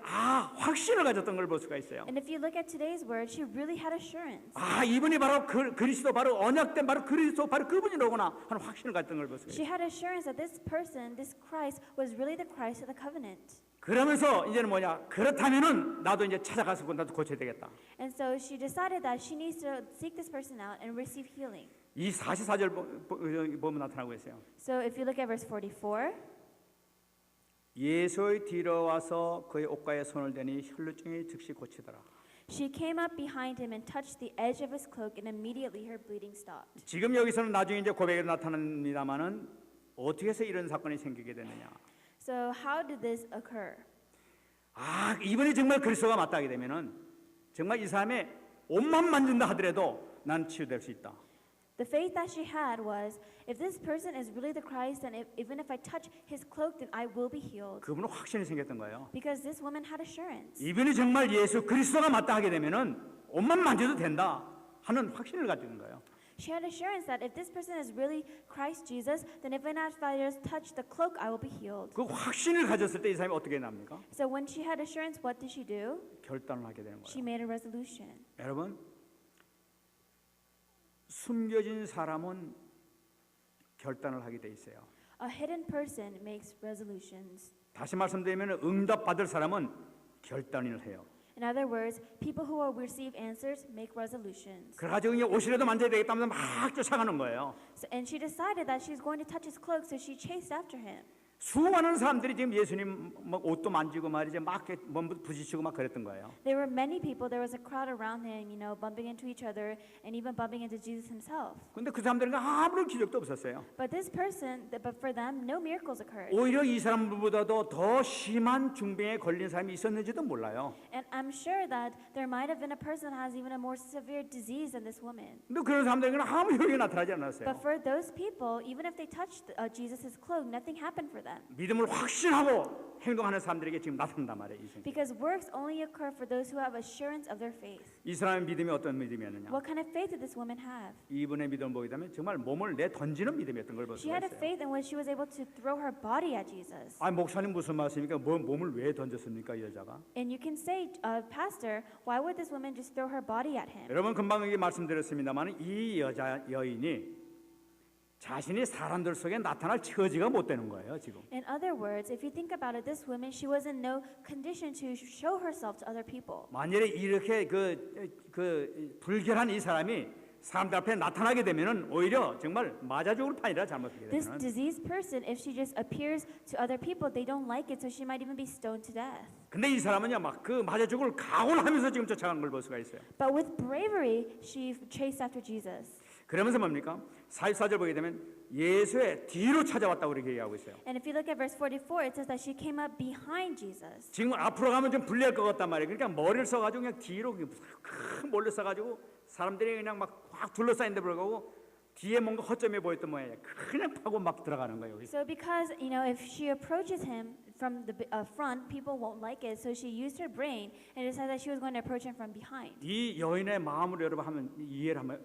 [SPEAKER 2] 확신을 가졌던 걸 볼 수가 있어요.
[SPEAKER 1] And if you look at today's word, she really had assurance.
[SPEAKER 2] 이분이 바로 그리스도 바로 언약된 바로 그리스도 바로 그분이로구나 하는 확신을 가졌던 걸 볼 수가
[SPEAKER 1] She
[SPEAKER 2] 있어요.
[SPEAKER 1] had assurance that this person, this Christ, was really the Christ of the covenant.
[SPEAKER 2] 그러면서 이제는 뭐냐? 그렇다면은 나도 이제 찾아가서 나도 고쳐야 되겠다.
[SPEAKER 1] And so she decided that she needs to seek this person out and receive healing.
[SPEAKER 2] 이 44절 보면 나타나고 있어요.
[SPEAKER 1] So if you look at verse 44,
[SPEAKER 2] 예수의 뒤로 와서 그의 옷가에 손을 대니 혈루증이 즉시 고치더라.
[SPEAKER 1] she came up behind him and touched the edge of his cloak, and immediately her bleeding stopped.
[SPEAKER 2] 지금 여기서는 나중에 이제 고백이 나타납니다만은 어떻게 해서 이런 사건이 생기게 됐느냐?
[SPEAKER 1] So how did this occur?
[SPEAKER 2] 이분이 정말 그리스도가 맞다 하게 되면은 정말 이 사람의 옷만 만진다 하더라도 난 치유될 수 있다.
[SPEAKER 1] The faith that she had was, if this person is really the Christ, then even if I touch his cloak, then I will be healed.
[SPEAKER 2] 그분은 확신이 생겼던 거예요.
[SPEAKER 1] Because this woman had assurance.
[SPEAKER 2] 이분이 정말 예수 그리스도가 맞다 하게 되면은 옷만 만져도 된다 하는 확신을 가지는 거예요.
[SPEAKER 1] She had assurance that if this person is really Christ Jesus, then even if I just touch the cloak, I will be healed.
[SPEAKER 2] 그 확신을 가졌을 때 이 사람이 어떻게 납니까?
[SPEAKER 1] So when she had assurance, what did she do?
[SPEAKER 2] 결단을 하게 되는
[SPEAKER 1] She
[SPEAKER 2] 거예요.
[SPEAKER 1] made a resolution.
[SPEAKER 2] 여러분, 숨겨진 사람은 결단을 하게 돼 있어요.
[SPEAKER 1] A hidden person makes resolutions.
[SPEAKER 2] 다시 말씀드리면 응답 받을 사람은 결단을 해요.
[SPEAKER 1] In other words, people who will receive answers make resolutions.
[SPEAKER 2] 그래가지고 그냥 옷이라도 만져야 되겠다면서 막 쫓아가는 거예요.
[SPEAKER 1] And she decided that she's going to touch his cloak, so she chased after him.
[SPEAKER 2] 수많은 사람들이 지금 예수님 막 옷도 만지고 말이죠, 막 몸도 부딪히고 막 그랬던 거예요.
[SPEAKER 1] There were many people. There was a crowd around him, bumping into each other and even bumping into Jesus himself.
[SPEAKER 2] 근데 그 사람들은 아무런 기적도 없었어요.
[SPEAKER 1] But but for them, no miracles occurred.
[SPEAKER 2] 오히려 이 사람들보다도 더 심한 중병에 걸린 사람이 있었는지도 몰라요.
[SPEAKER 1] And I'm sure that there might have been a person that has even a more severe disease than this woman.
[SPEAKER 2] 근데 그런 사람들에게는 아무 효력이 나타나지 않았어요.
[SPEAKER 1] But for those people, even if they touched Jesus' cloak, nothing happened for them.
[SPEAKER 2] 믿음을 확신하고 행동하는 사람들에게 지금 나타난단 말이에요. 이 성경.
[SPEAKER 1] Because works only occur for those who have assurance of their faith.
[SPEAKER 2] 이 사람의 믿음이 어떤 믿음이었느냐?
[SPEAKER 1] What kind of faith did this woman have?
[SPEAKER 2] 이분의 믿음을 보게 되면 정말 몸을 내 던지는 믿음이었던 걸 볼
[SPEAKER 1] She
[SPEAKER 2] 수가
[SPEAKER 1] had a
[SPEAKER 2] 있어요.
[SPEAKER 1] faith in which she was able to throw her body at Jesus.
[SPEAKER 2] 아, 목사님 무슨 말씀입니까? 몸을 왜 던졌습니까, 이 여자가?
[SPEAKER 1] And you can say, Pastor, why would this woman just throw her body at him?
[SPEAKER 2] 여러분 금방 이게 말씀드렸습니다만 이 여인이 자신이 사람들 속에 나타날 처지가 못 되는 거예요, 지금.
[SPEAKER 1] In other words, if you think about it, this woman, she was in no condition to show herself to other people.
[SPEAKER 2] 만일에 이렇게 불결한 이 사람이 사람들 앞에 나타나게 되면은 오히려 정말 맞아 죽을 판이라 잘못하게
[SPEAKER 1] This
[SPEAKER 2] 되면.
[SPEAKER 1] diseased person, if she just appears to other people, they don't like it, so she might even be stoned to death.
[SPEAKER 2] 근데 이 사람은요, 막 그 맞아 죽을 각오를 하면서 지금 쫓아간 걸 볼 수가 있어요.
[SPEAKER 1] But with bravery, she chased after Jesus.
[SPEAKER 2] 그러면서 뭡니까? 44절 보게 되면 예수의 뒤로 찾아왔다고 이렇게 얘기하고 있어요.
[SPEAKER 1] And if you look at verse 44, it says that she came up behind Jesus.
[SPEAKER 2] 지금 앞으로 가면 좀 불리할 것 같단 말이에요. 그러니까 머리를 써가지고 그냥 뒤로 큰 몰래 써가지고 사람들이 그냥 막 확 둘러싸인데 불구하고 뒤에 뭔가 허점이 보였던 모양이에요. 그냥 파고 막 들어가는 거예요.
[SPEAKER 1] So because, if she approaches him from the front, people won't like it. So she used her brain and decided that she was going to approach him from behind.
[SPEAKER 2] 이 여인의 마음을 여러분 한번 이해를 한번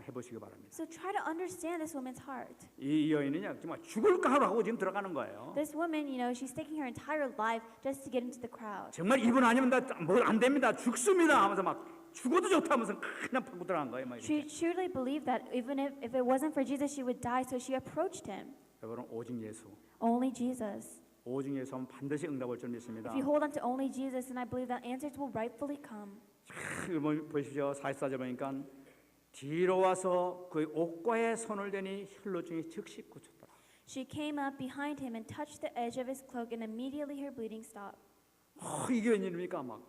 [SPEAKER 2] 해보시기 바랍니다.
[SPEAKER 1] So try to understand this woman's heart.
[SPEAKER 2] 이 여인은요 정말 죽을까 하고 지금 들어가는 거예요.
[SPEAKER 1] This woman, she's taking her entire life just to get into the crowd.
[SPEAKER 2] 정말 이분 아니면 안 됩니다. 죽습니다 하면서 막 죽어도 좋다면서 그냥 파고 들어간 거예요. 막
[SPEAKER 1] She
[SPEAKER 2] 이렇게.
[SPEAKER 1] truly believed that even if it wasn't for Jesus, she would die. So she approached him.
[SPEAKER 2] 여러분 오직 예수,
[SPEAKER 1] Only Jesus.
[SPEAKER 2] 오직 예수 하면 반드시 응답할 줄 믿습니다.
[SPEAKER 1] If you hold on to only Jesus, then I believe that answers will rightfully come.
[SPEAKER 2] 여러분 보십시오. 44절 보니까 뒤로 와서 그 옷과에 손을 대니 혈루증이 즉시 고쳤더라.
[SPEAKER 1] She came up behind him and touched the edge of his cloak, and immediately her bleeding stopped.
[SPEAKER 2] 이게 웬일입니까? 막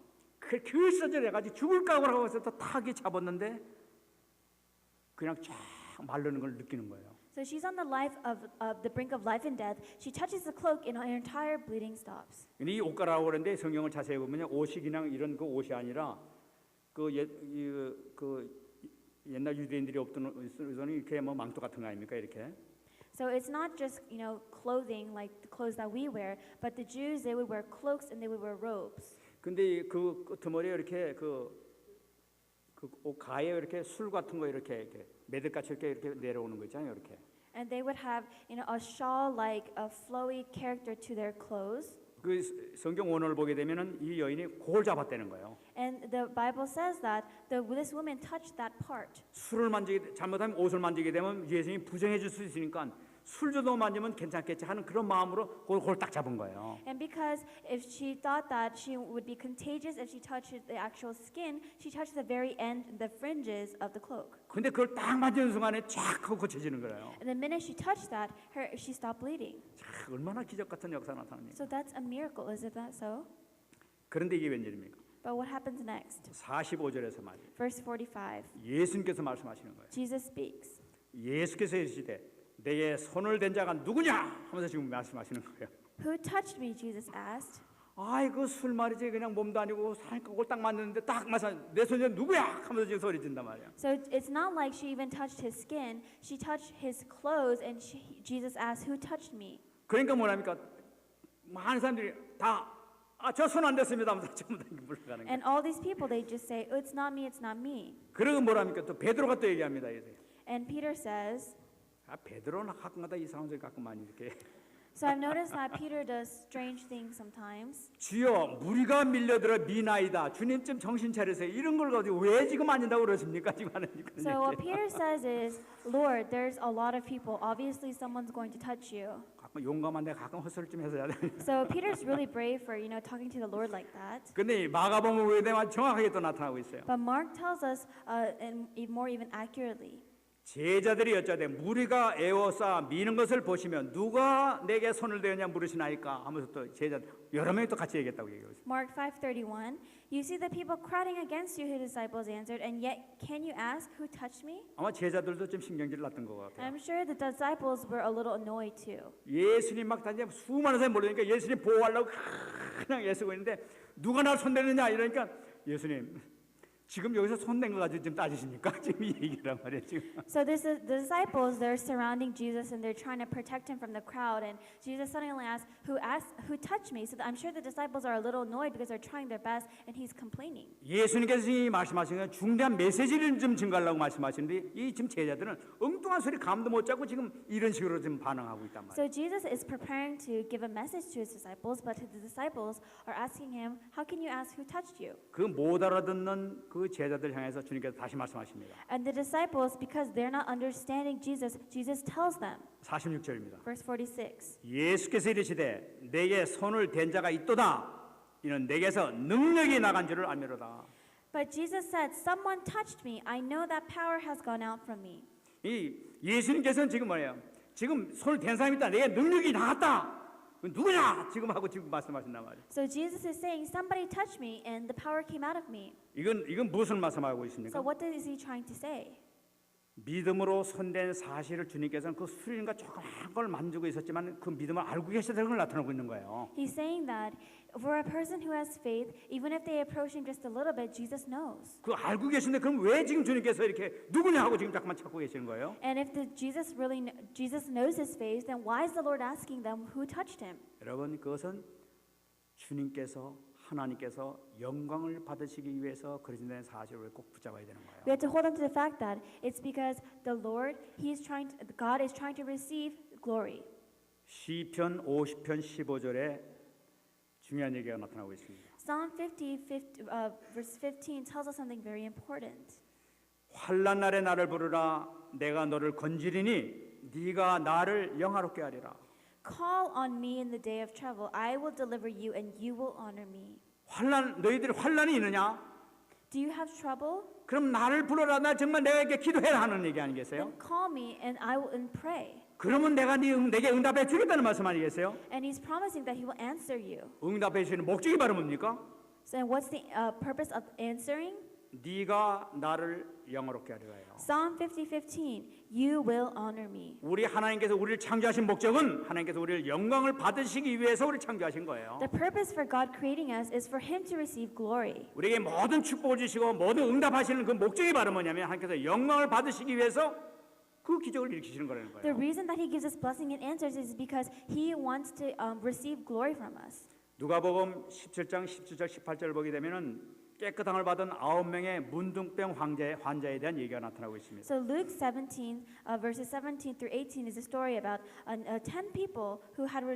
[SPEAKER 2] 결사절 해가지고 죽을까 하고 해서 또 타기 잡았는데 그냥 쫙 마르는 걸 느끼는 거예요.
[SPEAKER 1] So she's on the brink of life and death. She touches the cloak, and her entire bleeding stops.
[SPEAKER 2] 이 옷가라고 그러는데 성경을 자세히 보면요, 옷이 그냥 이런 그 옷이 아니라 그 옛날 유대인들이 입던 옷은 이렇게 뭐 망토 같은 거 아닙니까? 이렇게.
[SPEAKER 1] So it's not just clothing like the clothes that we wear, but the Jews, they would wear cloaks and they would wear robes.
[SPEAKER 2] 근데 그 끄트머리에 이렇게 옷 가에 이렇게 술 같은 거 이렇게 매듭같이 이렇게 내려오는 거 있잖아요, 이렇게.
[SPEAKER 1] And they would have a shawl like a flowy character to their clothes.
[SPEAKER 2] 그 성경 원어를 보게 되면은 이 여인이 그걸 잡았다는 거예요.
[SPEAKER 1] And the Bible says that this woman touched that part.
[SPEAKER 2] 술을 잘못하면 옷을 만지게 되면 예수님이 부정해 줄 수 있으니까 술 정도 만지면 괜찮겠지 하는 그런 마음으로 그걸 딱 잡은 거예요.
[SPEAKER 1] And because if she thought that she would be contagious if she touched the actual skin, she touched the very end, the fringes of the cloak.
[SPEAKER 2] 근데 그걸 딱 만지는 순간에 쫙 하고 고쳐지는 거예요.
[SPEAKER 1] And the minute she touched that, she stopped bleeding.
[SPEAKER 2] 자, 얼마나 기적 같은 역사가 나타납니까?
[SPEAKER 1] So that's a miracle, isn't that so?
[SPEAKER 2] 그런데 이게 웬일입니까?
[SPEAKER 1] But what happens next?
[SPEAKER 2] 45절에서 말이에요.
[SPEAKER 1] Verse 45.
[SPEAKER 2] 예수님께서 말씀하시는 거예요.
[SPEAKER 1] Jesus speaks.
[SPEAKER 2] 예수께서 이르시되 내게 손을 댄 자가 누구냐 하면서 지금 말씀하시는 거예요.
[SPEAKER 1] Who touched me? Jesus asked.
[SPEAKER 2] 아이고 술 말이지 그냥 몸도 아니고 그걸 딱 맞는데 딱 맞아 내 손이 누구야 하면서 지금 소리 진단 말이야.
[SPEAKER 1] So it's not like she even touched his skin. She touched his clothes, and Jesus asked, "Who touched me?"
[SPEAKER 2] 그러니까 뭐랍니까? 많은 사람들이 다 저 손 안 댔습니다 하면서 전부 다 물러가는 거예요.
[SPEAKER 1] And all these people, they just say, "Oh, it's not me. It's not me."
[SPEAKER 2] 그러고 뭐랍니까? 또 베드로가 또 얘기합니다. 이제.
[SPEAKER 1] And Peter says.
[SPEAKER 2] 베드로는 가끔가다 이상한 소리 갖고 많이 이렇게.
[SPEAKER 1] So I've noticed that Peter does strange things sometimes.
[SPEAKER 2] 주여 무리가 밀려들어 미나이다. 주님 좀 정신 차리세요. 이런 걸 가지고 왜 지금 만진다고 그러십니까? 지금 하는
[SPEAKER 1] So what Peter says is, Lord, there's a lot of people. Obviously, someone's going to touch you.
[SPEAKER 2] 용감한데 가끔 헛소리 좀 해서 해야 돼.
[SPEAKER 1] So Peter's really brave for, talking to the Lord like that.
[SPEAKER 2] 근데 이 마가복음 왜 되면 정확하게 또 나타나고 있어요.
[SPEAKER 1] But Mark tells us more even accurately.
[SPEAKER 2] 제자들이 여짜되 무리가 애워싸 미는 것을 보시면 누가 내게 손을 대었냐 물으시나이까 하면서 또 제자 여러 명이 또 같이 얘기했다고 얘기하고 있어요.
[SPEAKER 1] Mark 5:31. You see the people crowding against you, his disciples answered, and yet can you ask who touched me?
[SPEAKER 2] 아마 제자들도 좀 신경질 났던 것 같아요.
[SPEAKER 1] I'm sure the disciples were a little annoyed too.
[SPEAKER 2] 예수님 막 다니면 수많은 사람이 몰려니까 예수님 보호하려고 그냥 애쓰고 있는데 누가 나를 손대느냐 이러니까 예수님 지금 여기서 손댄 거 가지고 지금 따지십니까? 지금 이 얘기란 말이에요 지금.
[SPEAKER 1] So the disciples, they're surrounding Jesus and they're trying to protect him from the crowd. And Jesus suddenly asks, who touched me? So I'm sure the disciples are a little annoyed because they're trying their best and he's complaining.
[SPEAKER 2] 예수님께서 이 말씀하신 건 중대한 메시지를 좀 증가하려고 말씀하시는데 이 지금 제자들은 엉뚱한 소리 감도 못 잡고 지금 이런 식으로 지금 반응하고 있단 말이에요.
[SPEAKER 1] So Jesus is preparing to give a message to his disciples, but the disciples are asking him, how can you ask who touched you?
[SPEAKER 2] 그 못 알아듣는 그 제자들 향해서 주님께서 다시 말씀하십니다.
[SPEAKER 1] And the disciples, because they're not understanding Jesus, Jesus tells them,
[SPEAKER 2] 46절입니다.
[SPEAKER 1] verse 46.
[SPEAKER 2] 예수께서 이르시되 내게 손을 댄 자가 있도다. 이는 내게서 능력이 나간 줄을 알미로다.
[SPEAKER 1] But Jesus said, someone touched me. I know that power has gone out from me.
[SPEAKER 2] 이 예수님께서는 지금 뭐예요? 지금 손을 댄 사람이 있다. 내게 능력이 나갔다. 누구냐? 지금 하고 지금 말씀하신단 말이에요.
[SPEAKER 1] So Jesus is saying, somebody touched me and the power came out of me.
[SPEAKER 2] 이건 무슨 말씀하고 있습니까?
[SPEAKER 1] So what is he trying to say?
[SPEAKER 2] 믿음으로 손댄 사실을 주님께서는 그 수련과 조그만 걸 만지고 있었지만 그 믿음을 알고 계시다는 걸 나타내고 있는 거예요.
[SPEAKER 1] He's saying that for a person who has faith, even if they approach him just a little bit, Jesus knows.
[SPEAKER 2] 그 알고 계신데 그럼 왜 지금 주님께서 이렇게 누구냐 하고 지금 잠깐만 찾고 계시는 거예요?
[SPEAKER 1] And if Jesus knows his faith, then why is the Lord asking them who touched him?
[SPEAKER 2] 여러분 그것은 주님께서 하나님께서 영광을 받으시기 위해서 그러신다는 사실을 꼭 붙잡아야 되는 거예요.
[SPEAKER 1] We have to hold on to the fact that it's because the Lord, God is trying to receive glory.
[SPEAKER 2] 시편 50편 15절에 중요한 얘기가 나타나고 있습니다.
[SPEAKER 1] Psalm 50, verse 15 tells us something very important.
[SPEAKER 2] 환난 날에 나를 부르라 내가 너를 건지리니 네가 나를 영화롭게 하리라.
[SPEAKER 1] Call on me in the day of trouble. I will deliver you and you will honor me.
[SPEAKER 2] 너희들이 환난이 있느냐?
[SPEAKER 1] Do you have trouble?
[SPEAKER 2] 그럼 나를 불러라. 나 정말 내게 기도해라 하는 얘기 아니겠어요?
[SPEAKER 1] Then call me and I will pray.
[SPEAKER 2] 그러면 내가 내게 응답해 주겠다는 말씀 아니겠어요?
[SPEAKER 1] And he's promising that he will answer you.
[SPEAKER 2] 응답해 주시는 목적이 바로 뭡니까?
[SPEAKER 1] So what's the purpose of answering?
[SPEAKER 2] 네가 나를 영화롭게 하리라요.
[SPEAKER 1] Psalm 50:15. You will honor me.
[SPEAKER 2] 우리 하나님께서 우리를 창조하신 목적은 하나님께서 우리를 영광을 받으시기 위해서 우리를 창조하신 거예요.
[SPEAKER 1] The purpose for God creating us is for him to receive glory.
[SPEAKER 2] 우리에게 모든 축복을 주시고 모든 응답하시는 그 목적이 바로 뭐냐면 하나님께서 영광을 받으시기 위해서 그 기적을 일으키시는 거라는
[SPEAKER 1] The
[SPEAKER 2] 거예요.
[SPEAKER 1] reason that he gives us blessing and answers is because he wants to receive glory from us.
[SPEAKER 2] 누가복음 17장 17절 18절을 보게 되면은 깨끗함을 받은 9명의 문둥병 환자에 대한 얘기가 나타나고 있습니다.
[SPEAKER 1] So Luke 17, verses 17 through 18 is a story about 10 people who had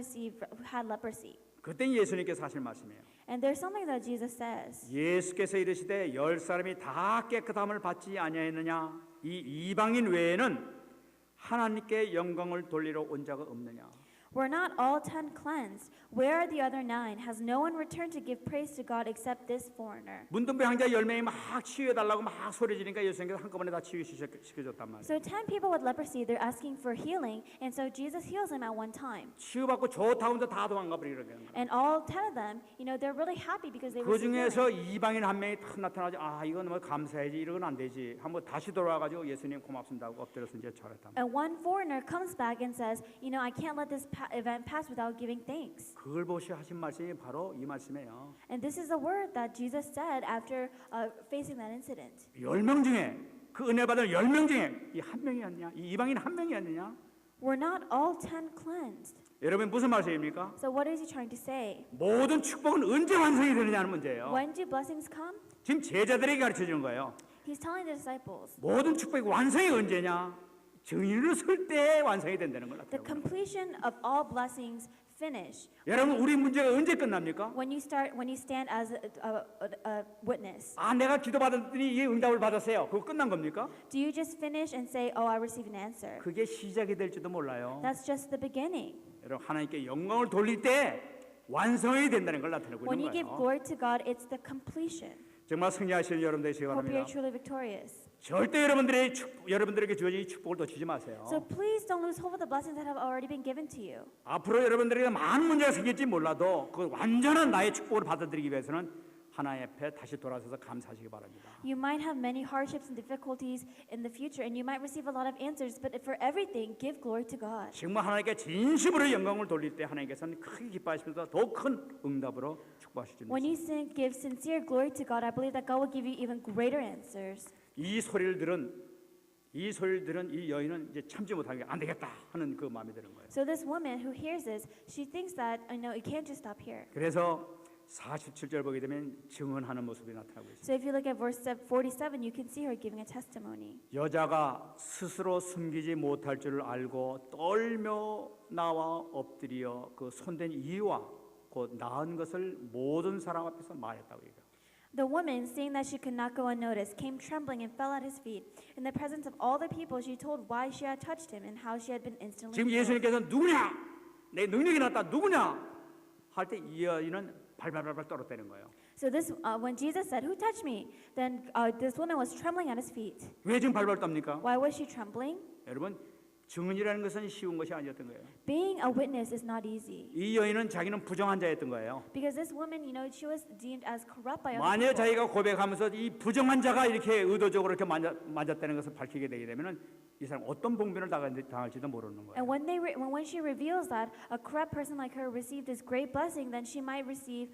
[SPEAKER 1] leprosy.
[SPEAKER 2] 그때 예수님께서 하실 말씀이에요.
[SPEAKER 1] And there's something that Jesus says.
[SPEAKER 2] 예수께서 이르시되 10사람이 다 깨끗함을 받지 아니하였느냐? 이 이방인 외에는 하나님께 영광을 돌리러 온 자가 없느냐?
[SPEAKER 1] Were not all 10 cleansed? Where are the other 9? Has no one returned to give praise to God except this foreigner?
[SPEAKER 2] 문둥병 환자 10명이 막 치유해달라고 막 소리 지르니까 예수님께서 한꺼번에 다 치유시켜줬단 말이에요.
[SPEAKER 1] So 10 people with leprosy, they're asking for healing, and so Jesus heals them at one time.
[SPEAKER 2] 치유받고 좋다 혼자 다 도망가 버리는 거예요.
[SPEAKER 1] And all 10 of them, they're really happy because they
[SPEAKER 2] 그
[SPEAKER 1] received
[SPEAKER 2] 중에서
[SPEAKER 1] healing.
[SPEAKER 2] 이방인 한 명이 탁 나타나지. 아 이건 뭐 감사해야지. 이러건 안 되지. 한번 다시 돌아와가지고 예수님 고맙습니다 하고 엎드려서 이제 절했단 말이에요.
[SPEAKER 1] And one foreigner comes back and says, I can't let this event pass without giving thanks.
[SPEAKER 2] 그걸 보시 하신 말씀이 바로 이 말씀이에요.
[SPEAKER 1] And this is the word that Jesus said after facing that incident.
[SPEAKER 2] 10명 중에 그 은혜 받은 10명 중에 이 한 명이었냐? 이 이방인 한 명이었느냐?
[SPEAKER 1] Were not all 10 cleansed?
[SPEAKER 2] 여러분 무슨 말씀입니까?
[SPEAKER 1] So what is he trying to say?
[SPEAKER 2] 모든 축복은 언제 완성이 되느냐는 문제예요.
[SPEAKER 1] When do blessings come?
[SPEAKER 2] 지금 제자들에게 가르쳐 주는 거예요.
[SPEAKER 1] He's telling the disciples.
[SPEAKER 2] 모든 축복이 완성이 언제냐? 증인으로 설 때 완성이 된다는 걸
[SPEAKER 1] The
[SPEAKER 2] 나타내고.
[SPEAKER 1] completion of all blessings finish.
[SPEAKER 2] 여러분 우리 문제가 언제 끝납니까?
[SPEAKER 1] When you stand as a witness.
[SPEAKER 2] 아 내가 기도 받았더니 이 응답을 받았어요. 그거 끝난 겁니까?
[SPEAKER 1] Do you just finish and say, "Oh, I received an answer"?
[SPEAKER 2] 그게 시작이 될지도 몰라요.
[SPEAKER 1] That's just the beginning.
[SPEAKER 2] 여러분 하나님께 영광을 돌릴 때 완성이 된다는 걸 나타내고
[SPEAKER 1] When
[SPEAKER 2] 있는
[SPEAKER 1] you give
[SPEAKER 2] 거예요.
[SPEAKER 1] glory to God, it's the completion.
[SPEAKER 2] 정말 승리하시는 여러분 되시기
[SPEAKER 1] Hope
[SPEAKER 2] 바랍니다.
[SPEAKER 1] you're truly victorious.
[SPEAKER 2] 절대 여러분들에게 주어진 이 축복을 놓치지 마세요.
[SPEAKER 1] So please don't lose hope of the blessings that have already been given to you.
[SPEAKER 2] 앞으로 여러분들에게 많은 문제가 생길지 몰라도 그 완전한 나의 축복을 받아들이기 위해서는 하나님 앞에 다시 돌아서서 감사하시기 바랍니다.
[SPEAKER 1] You might have many hardships and difficulties in the future, and you might receive a lot of answers, but for everything, give glory to God.
[SPEAKER 2] 정말 하나님께 진심으로 영광을 돌릴 때 하나님께서는 크게 기뻐하시면서 더 큰 응답으로 축복하실 줄
[SPEAKER 1] When
[SPEAKER 2] 믿습니다.
[SPEAKER 1] you give sincere glory to God, I believe that God will give you even greater answers.
[SPEAKER 2] 이 소리를 들은 이 여인은 이제 참지 못하게 안 되겠다 하는 그 마음이 드는 거예요.
[SPEAKER 1] So this woman who hears this, she thinks that, I know, it can't just stop here.
[SPEAKER 2] 그래서 47절 보게 되면 증언하는 모습이 나타나고 있습니다.
[SPEAKER 1] So if you look at verse 47, you can see her giving a testimony.
[SPEAKER 2] 여자가 스스로 숨기지 못할 줄을 알고 떨며 나와 엎드려 그 손댄 이와 곧 나은 것을 모든 사람 앞에서 말했다고 얘기해요.
[SPEAKER 1] The woman, seeing that she could not go unnoticed, came trembling and fell at his feet. In the presence of all the people, she told why she had touched him and how she had been instantly
[SPEAKER 2] 지금
[SPEAKER 1] healed.
[SPEAKER 2] 예수님께서 누구냐? 내 능력이 났다. 누구냐? 할 때 이 여인은 발발발발 떨어뜨리는 거예요.
[SPEAKER 1] So this, when Jesus said, "Who touched me?" then this woman was trembling at his feet.
[SPEAKER 2] 왜 지금 발발 떱니까?
[SPEAKER 1] Why was she trembling?
[SPEAKER 2] 여러분 증언이라는 것은 쉬운 것이 아니었던 거예요.
[SPEAKER 1] Being a witness is not easy.
[SPEAKER 2] 이 여인은 자기는 부정한 자였던 거예요.
[SPEAKER 1] Because this woman, she was deemed as corrupt by other
[SPEAKER 2] 만약
[SPEAKER 1] people.
[SPEAKER 2] 자기가 고백하면서 이 부정한 자가 이렇게 의도적으로 이렇게 맞았다는 것을 밝히게 되게 되면은 이 사람 어떤 봉변을 당할지도 모르는 거예요.
[SPEAKER 1] And when she reveals that a corrupt person like her received this great blessing, then she might receive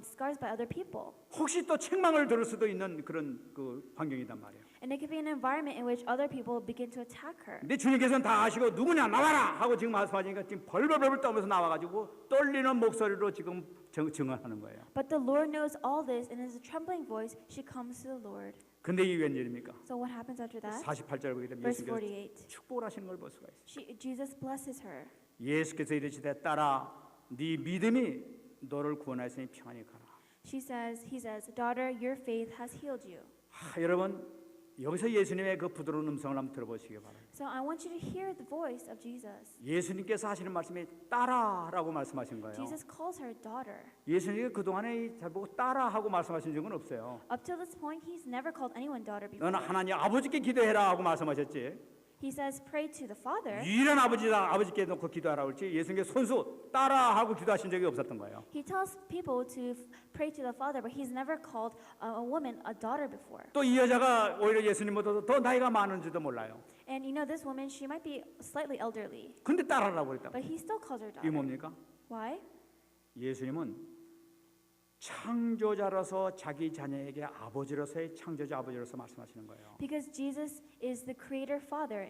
[SPEAKER 1] scars by other people.
[SPEAKER 2] 혹시 또 책망을 들을 수도 있는 그런 그 환경이단 말이에요.
[SPEAKER 1] And it could be an environment in which other people begin to attack her.
[SPEAKER 2] 근데 주님께서는 다 아시고 누구냐 나와라 하고 지금 말씀하시니까 지금 벌벌벌 떨면서 나와가지고 떨리는 목소리로 지금 증언하는 거예요.
[SPEAKER 1] But the Lord knows all this, and as a trembling voice, she comes to the Lord.
[SPEAKER 2] 근데 이게 웬일입니까?
[SPEAKER 1] So what happens after that?
[SPEAKER 2] 48절 보게 되면
[SPEAKER 1] Verse
[SPEAKER 2] 예수께서
[SPEAKER 1] 48.
[SPEAKER 2] 축복을 하시는 걸 볼 수가 있어요.
[SPEAKER 1] Jesus blesses her.
[SPEAKER 2] 예수께서 이르시되 딸아 네 믿음이 너를 구원하였으니 평안히 가라.
[SPEAKER 1] He says, daughter, your faith has healed you.
[SPEAKER 2] 여러분 여기서 예수님의 그 부드러운 음성을 한번 들어보시기 바랍니다.
[SPEAKER 1] So I want you to hear the voice of Jesus.
[SPEAKER 2] 예수님께서 하시는 말씀이 딸아라고 말씀하신 거예요.
[SPEAKER 1] Jesus calls her daughter.
[SPEAKER 2] 예수님이 그동안에 잘 보고 딸아하고 말씀하신 적은 없어요.
[SPEAKER 1] Up till this point, he's never called anyone daughter before.
[SPEAKER 2] 너는 하나님 아버지께 기도해라 하고 말씀하셨지.
[SPEAKER 1] He says, pray to the Father.
[SPEAKER 2] 유일한 아버지다 아버지께 놓고 기도하라고 했지 예수님께 손수 따라하고 기도하신 적이 없었던 거예요.
[SPEAKER 1] He tells people to pray to the Father, but he's never called a woman a daughter before.
[SPEAKER 2] 또 이 여자가 오히려 예수님보다 더 나이가 많은지도 몰라요.
[SPEAKER 1] And this woman, she might be slightly elderly,
[SPEAKER 2] 근데 딸하라고 그랬다.
[SPEAKER 1] but he still calls her
[SPEAKER 2] 이게
[SPEAKER 1] daughter.
[SPEAKER 2] 뭡니까?
[SPEAKER 1] Why?
[SPEAKER 2] 예수님은 창조자로서 자기 자녀에게 아버지로서의 창조자 아버지로서 말씀하시는 거예요.
[SPEAKER 1] Because Jesus is the creator father,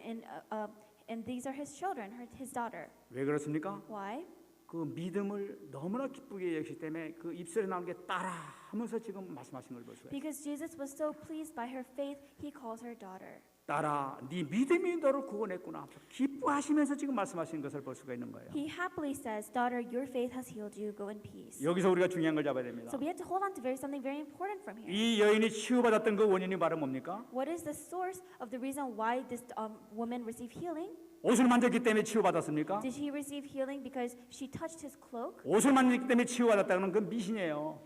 [SPEAKER 1] and these are his children, his daughter.
[SPEAKER 2] 왜 그렇습니까?
[SPEAKER 1] Why?
[SPEAKER 2] 그 믿음을 너무나 기쁘게 여기기 때문에 그 입술에 나오는 게 따라 하면서 지금 말씀하시는 걸 볼 수가 있어요.
[SPEAKER 1] Because Jesus was so pleased by her faith, he calls her daughter.
[SPEAKER 2] 딸아, 네 믿음이 너를 구원했구나. 기뻐하시면서 지금 말씀하시는 것을 볼 수가 있는 거예요.
[SPEAKER 1] He happily says, daughter, your faith has healed you. Go in peace.
[SPEAKER 2] 여기서 우리가 중요한 걸 잡아야 됩니다.
[SPEAKER 1] So we have to hold on to something very important from here.
[SPEAKER 2] 이 여인이 치유받았던 그 원인이 바로 뭡니까?
[SPEAKER 1] What is the source of the reason why this woman received healing?
[SPEAKER 2] 옷을 만졌기 때문에 치유받았습니까?
[SPEAKER 1] Did she receive healing because she touched his cloak?
[SPEAKER 2] 옷을 만졌기 때문에 치유받았다는 건 미신이에요.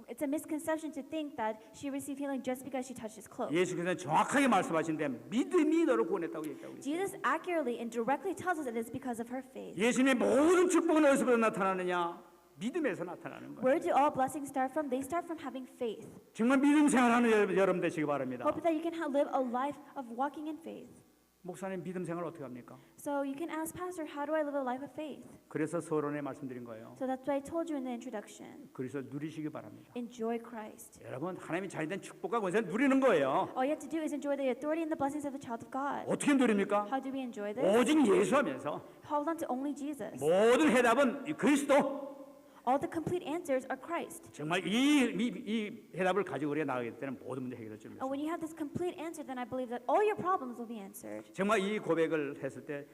[SPEAKER 1] It's a misconception to think that she received healing just because she touched his cloak.
[SPEAKER 2] 예수께서는 정확하게 말씀하시는데 믿음이 너를 구원했다고 얘기하고 있어요.
[SPEAKER 1] Jesus accurately and directly tells us it is because of her faith.
[SPEAKER 2] 예수님의 모든 축복은 어디서부터 나타나느냐? 믿음에서 나타나는 거예요.
[SPEAKER 1] Where do all blessings start from? They start from having faith.
[SPEAKER 2] 정말 믿음 생활하는 여러분 되시기 바랍니다.
[SPEAKER 1] Hope that you can live a life of walking in faith.
[SPEAKER 2] 목사님 믿음 생활 어떻게 합니까?
[SPEAKER 1] So you can ask Pastor, how do I live a life of faith?
[SPEAKER 2] 그래서 서론에 말씀드린 거예요.
[SPEAKER 1] So that's what I told you in the introduction.
[SPEAKER 2] 그래서 누리시기 바랍니다.
[SPEAKER 1] Enjoy Christ.
[SPEAKER 2] 여러분 하나님이 자유된 축복과 권세를 누리는 거예요.
[SPEAKER 1] All you have to do is enjoy the authority and the blessings of the child of God.
[SPEAKER 2] 어떻게 누립니까?
[SPEAKER 1] How do we enjoy this?
[SPEAKER 2] 오직 예수하면서
[SPEAKER 1] Hold on to only Jesus.
[SPEAKER 2] 모든 해답은 이 그리스도.
[SPEAKER 1] All the complete answers are Christ.
[SPEAKER 2] 정말 이 해답을 가지고 우리가 나가게 되면 모든 문제 해결될 줄 믿습니다.
[SPEAKER 1] And when you have this complete answer, then I believe that all your problems will be answered.
[SPEAKER 2] 정말 이 고백을 했을 때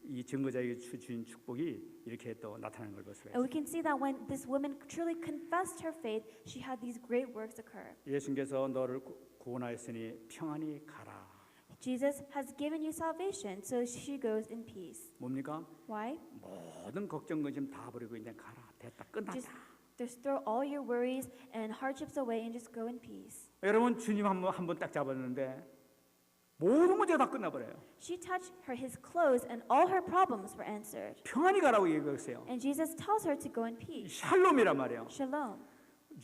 [SPEAKER 2] 이 증거자에게 주신 축복이 이렇게 또 나타나는 걸 볼 수가
[SPEAKER 1] And we
[SPEAKER 2] 있어요.
[SPEAKER 1] can see that when this woman truly confessed her faith, she had these great works occur.
[SPEAKER 2] 예수님께서 너를 구원하였으니 평안히 가라.
[SPEAKER 1] Jesus has given you salvation, so she goes in peace.
[SPEAKER 2] 뭡니까?
[SPEAKER 1] Why?
[SPEAKER 2] 모든 걱정 근심 다 버리고 이제 가라. 됐다. 끝났다.
[SPEAKER 1] Just throw all your worries and hardships away and just go in peace.
[SPEAKER 2] 여러분 주님 한번 딱 잡았는데 모든 문제가 다 끝나버려요.
[SPEAKER 1] She touched his clothes and all her problems were answered.
[SPEAKER 2] 평안히 가라고 얘기했어요.
[SPEAKER 1] And Jesus tells her to go in peace.
[SPEAKER 2] 샬롬이란 말이에요.
[SPEAKER 1] Shalom.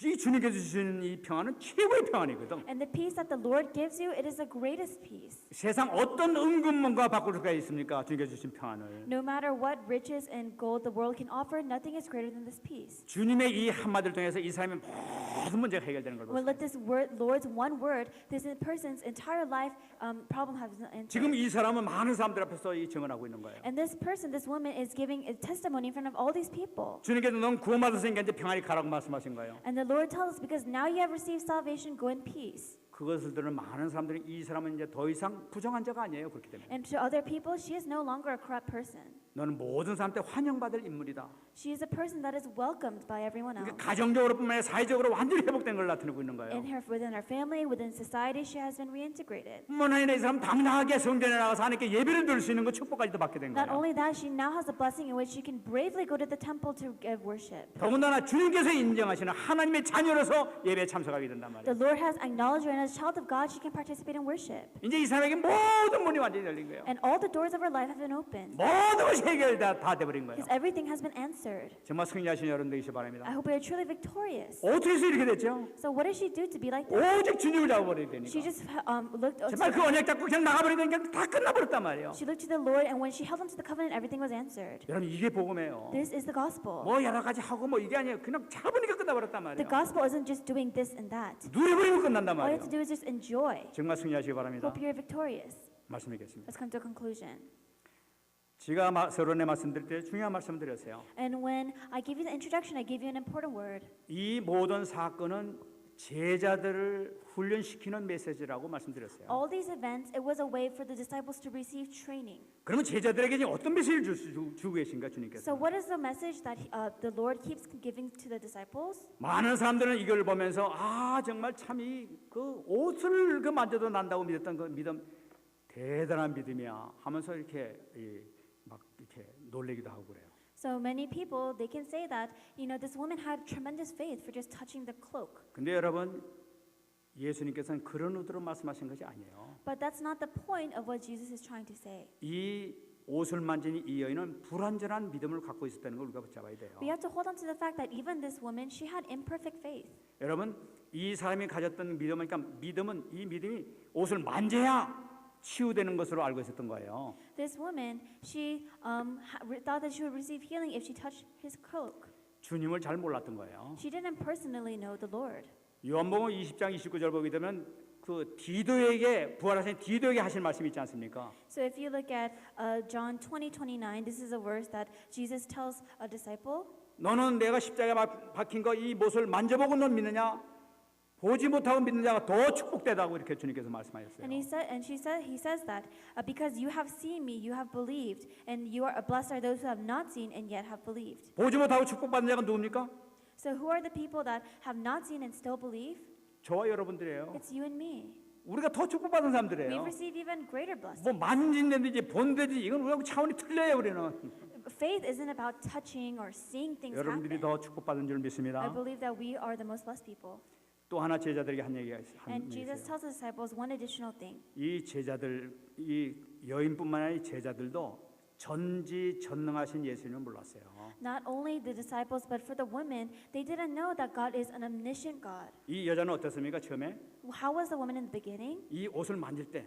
[SPEAKER 2] 이 주님께서 주시는 이 평안은 최고의 평안이거든.
[SPEAKER 1] And the peace that the Lord gives you, it is the greatest peace.
[SPEAKER 2] 세상 어떤 은금문과 바꿀 수가 있습니까? 주님께서 주신 평안을.
[SPEAKER 1] No matter what riches and gold the world can offer, nothing is greater than this peace.
[SPEAKER 2] 주님의 이 한마디를 통해서 이 사람의 모든 문제가 해결되는 걸
[SPEAKER 1] When
[SPEAKER 2] 보세요.
[SPEAKER 1] let this word, Lord's one word, this person's entire life problem has been answered.
[SPEAKER 2] 지금 이 사람은 많은 사람들 앞에서 이 증언하고 있는 거예요.
[SPEAKER 1] And this person, this woman, is giving a testimony in front of all these people.
[SPEAKER 2] 주님께서 넌 구원받았으니까 이제 평안히 가라고 말씀하신 거예요.
[SPEAKER 1] And the Lord tells us, because now you have received salvation, go in peace.
[SPEAKER 2] 그것을 들은 많은 사람들이 이 사람은 이제 더 이상 부정한 자가 아니에요. 그렇기 때문에
[SPEAKER 1] And to other people, she is no longer a corrupt person.
[SPEAKER 2] 너는 모든 사람한테 환영받을 인물이다.
[SPEAKER 1] She is a person that is welcomed by everyone else.
[SPEAKER 2] 그러니까 가정적으로뿐만 아니라 사회적으로 완전히 회복된 걸 나타내고 있는 거예요.
[SPEAKER 1] Within her family, within society, she has been reintegrated.
[SPEAKER 2] 뿐만 아니라 이 사람 당당하게 성전에 나가서 하나님께 예배를 드릴 수 있는 그 축복까지도 받게 된
[SPEAKER 1] Not
[SPEAKER 2] 거예요.
[SPEAKER 1] only that, she now has a blessing in which she can bravely go to the temple to give worship.
[SPEAKER 2] 더군다나 주님께서 인정하시는 하나님의 자녀로서 예배에 참석하게 된단
[SPEAKER 1] The
[SPEAKER 2] 말이에요.
[SPEAKER 1] Lord has acknowledged her, and as a child of God, she can participate in worship.
[SPEAKER 2] 이제 이 사람에게 모든 문이 완전히 열린 거예요.
[SPEAKER 1] And all the doors of her life have been opened.
[SPEAKER 2] 모든 것이 해결다 다 돼버린 거예요.
[SPEAKER 1] Because everything has been answered.
[SPEAKER 2] 정말 승리하신 여러분 되시기
[SPEAKER 1] I
[SPEAKER 2] 바랍니다.
[SPEAKER 1] hope we are truly victorious.
[SPEAKER 2] 어떻게 해서 이렇게 됐죠?
[SPEAKER 1] So what did she do to be like that?
[SPEAKER 2] 오직 주님을 잡아버리게
[SPEAKER 1] She
[SPEAKER 2] 되니까
[SPEAKER 1] just looked.
[SPEAKER 2] 정말 그 언약 잡고 그냥 나가버리니까 다 끝나버렸단 말이에요.
[SPEAKER 1] She looked to the Lord, and when she held onto the covenant, everything was answered.
[SPEAKER 2] 여러분 이게 복음이에요.
[SPEAKER 1] This is the gospel.
[SPEAKER 2] 뭐 여러 가지 하고 뭐 이게 아니에요. 그냥 잡으니까 끝나버렸단
[SPEAKER 1] The
[SPEAKER 2] 말이에요.
[SPEAKER 1] gospel isn't just doing this and that.
[SPEAKER 2] 누려버리면 끝난단
[SPEAKER 1] All you
[SPEAKER 2] 말이에요.
[SPEAKER 1] have to do is just enjoy.
[SPEAKER 2] 정말 승리하시기 바랍니다.
[SPEAKER 1] Hope you're victorious.
[SPEAKER 2] 말씀드리겠습니다.
[SPEAKER 1] Let's come to a conclusion.
[SPEAKER 2] 제가 서론에 말씀드릴 때 중요한 말씀을 드렸어요.
[SPEAKER 1] And when I give you the introduction, I give you an important word.
[SPEAKER 2] 이 모든 사건은 제자들을 훈련시키는 메시지라고 말씀드렸어요.
[SPEAKER 1] All these events, it was a way for the disciples to receive training.
[SPEAKER 2] 그러면 제자들에게 지금 어떤 메시지를 주고 계신가
[SPEAKER 1] So
[SPEAKER 2] 주님께서?
[SPEAKER 1] what is the message that the Lord keeps giving to the disciples?
[SPEAKER 2] 많은 사람들은 이걸 보면서 아 정말 참 이 그 옷을 그 만져도 난다고 믿었던 그 믿음 대단한 믿음이야 하면서 이렇게 막 이렇게 놀래기도 하고 그래요.
[SPEAKER 1] So many people, they can say that, this woman had tremendous faith for just touching the cloak.
[SPEAKER 2] 근데 여러분 예수님께서는 그런 의도로 말씀하신 것이 아니에요.
[SPEAKER 1] But that's not the point of what Jesus is trying to say.
[SPEAKER 2] 이 옷을 만진 이 여인은 불완전한 믿음을 갖고 있었다는 걸 우리가 붙잡아야 돼요.
[SPEAKER 1] We have to hold on to the fact that even this woman, she had imperfect faith.
[SPEAKER 2] 여러분 이 사람이 가졌던 믿음이니까 이 믿음이 옷을 만져야 치유되는 것으로 알고 있었던 거예요.
[SPEAKER 1] This woman, she thought that she would receive healing if she touched his cloak.
[SPEAKER 2] 주님을 잘 몰랐던 거예요.
[SPEAKER 1] She didn't personally know the Lord.
[SPEAKER 2] 요한복음 20장 29절 보게 되면 그 디도에게 부활하신 디도에게 하실 말씀이 있지 않습니까?
[SPEAKER 1] So if you look at John 20:29, this is a verse that Jesus tells a disciple.
[SPEAKER 2] 너는 내가 십자가에 박힌 거 이 못을 만져보고 넌 믿느냐? 보지 못하고 믿는 자가 더 축복되다고 이렇게 주님께서 말씀하셨어요.
[SPEAKER 1] And he says that because you have seen me, you have believed, and blessed are those who have not seen and yet have believed.
[SPEAKER 2] 보지 못하고 축복받는 자가 누굽니까?
[SPEAKER 1] So who are the people that have not seen and still believe?
[SPEAKER 2] 저와 여러분들이에요.
[SPEAKER 1] It's you and me.
[SPEAKER 2] 우리가 더 축복받은
[SPEAKER 1] We
[SPEAKER 2] 사람들이에요.
[SPEAKER 1] receive even greater blessing.
[SPEAKER 2] 뭐 만진다든지 본다든지 이건 우리하고 차원이 틀려요 우리는.
[SPEAKER 1] Faith isn't about touching or seeing things
[SPEAKER 2] 여러분들이
[SPEAKER 1] happen.
[SPEAKER 2] 더 축복받은 줄
[SPEAKER 1] I
[SPEAKER 2] 믿습니다.
[SPEAKER 1] believe that we are the most blessed people.
[SPEAKER 2] 또 하나 제자들에게 한 얘기가
[SPEAKER 1] And Jesus
[SPEAKER 2] 있어요.
[SPEAKER 1] tells the disciples one additional thing.
[SPEAKER 2] 이 제자들, 이 여인뿐만 아니라 이 제자들도 전지전능하신 예수님을 몰랐어요.
[SPEAKER 1] Not only the disciples, but for the women, they didn't know that God is an omniscient God.
[SPEAKER 2] 이 여자는 어땠습니까? 처음에
[SPEAKER 1] How was the woman in the beginning?
[SPEAKER 2] 이 옷을 만질 때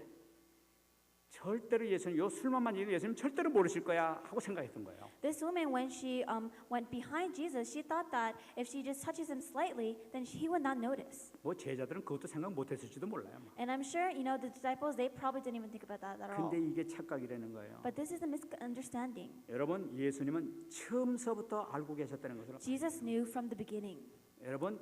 [SPEAKER 2] 절대로 예수님, 요 술만 만지는 예수님 절대로 모르실 거야 하고 생각했던 거예요.
[SPEAKER 1] This woman, when she went behind Jesus, she thought that if she just touches him slightly, then he would not notice.
[SPEAKER 2] 뭐 제자들은 그것도 생각 못했을지도 몰라요.
[SPEAKER 1] And I'm sure, the disciples, they probably didn't even think about that at all.
[SPEAKER 2] 근데 이게 착각이라는 거예요.
[SPEAKER 1] But this is a misunderstanding.
[SPEAKER 2] 여러분 예수님은 처음서부터 알고 계셨다는 것을
[SPEAKER 1] Jesus knew from the beginning.
[SPEAKER 2] 여러분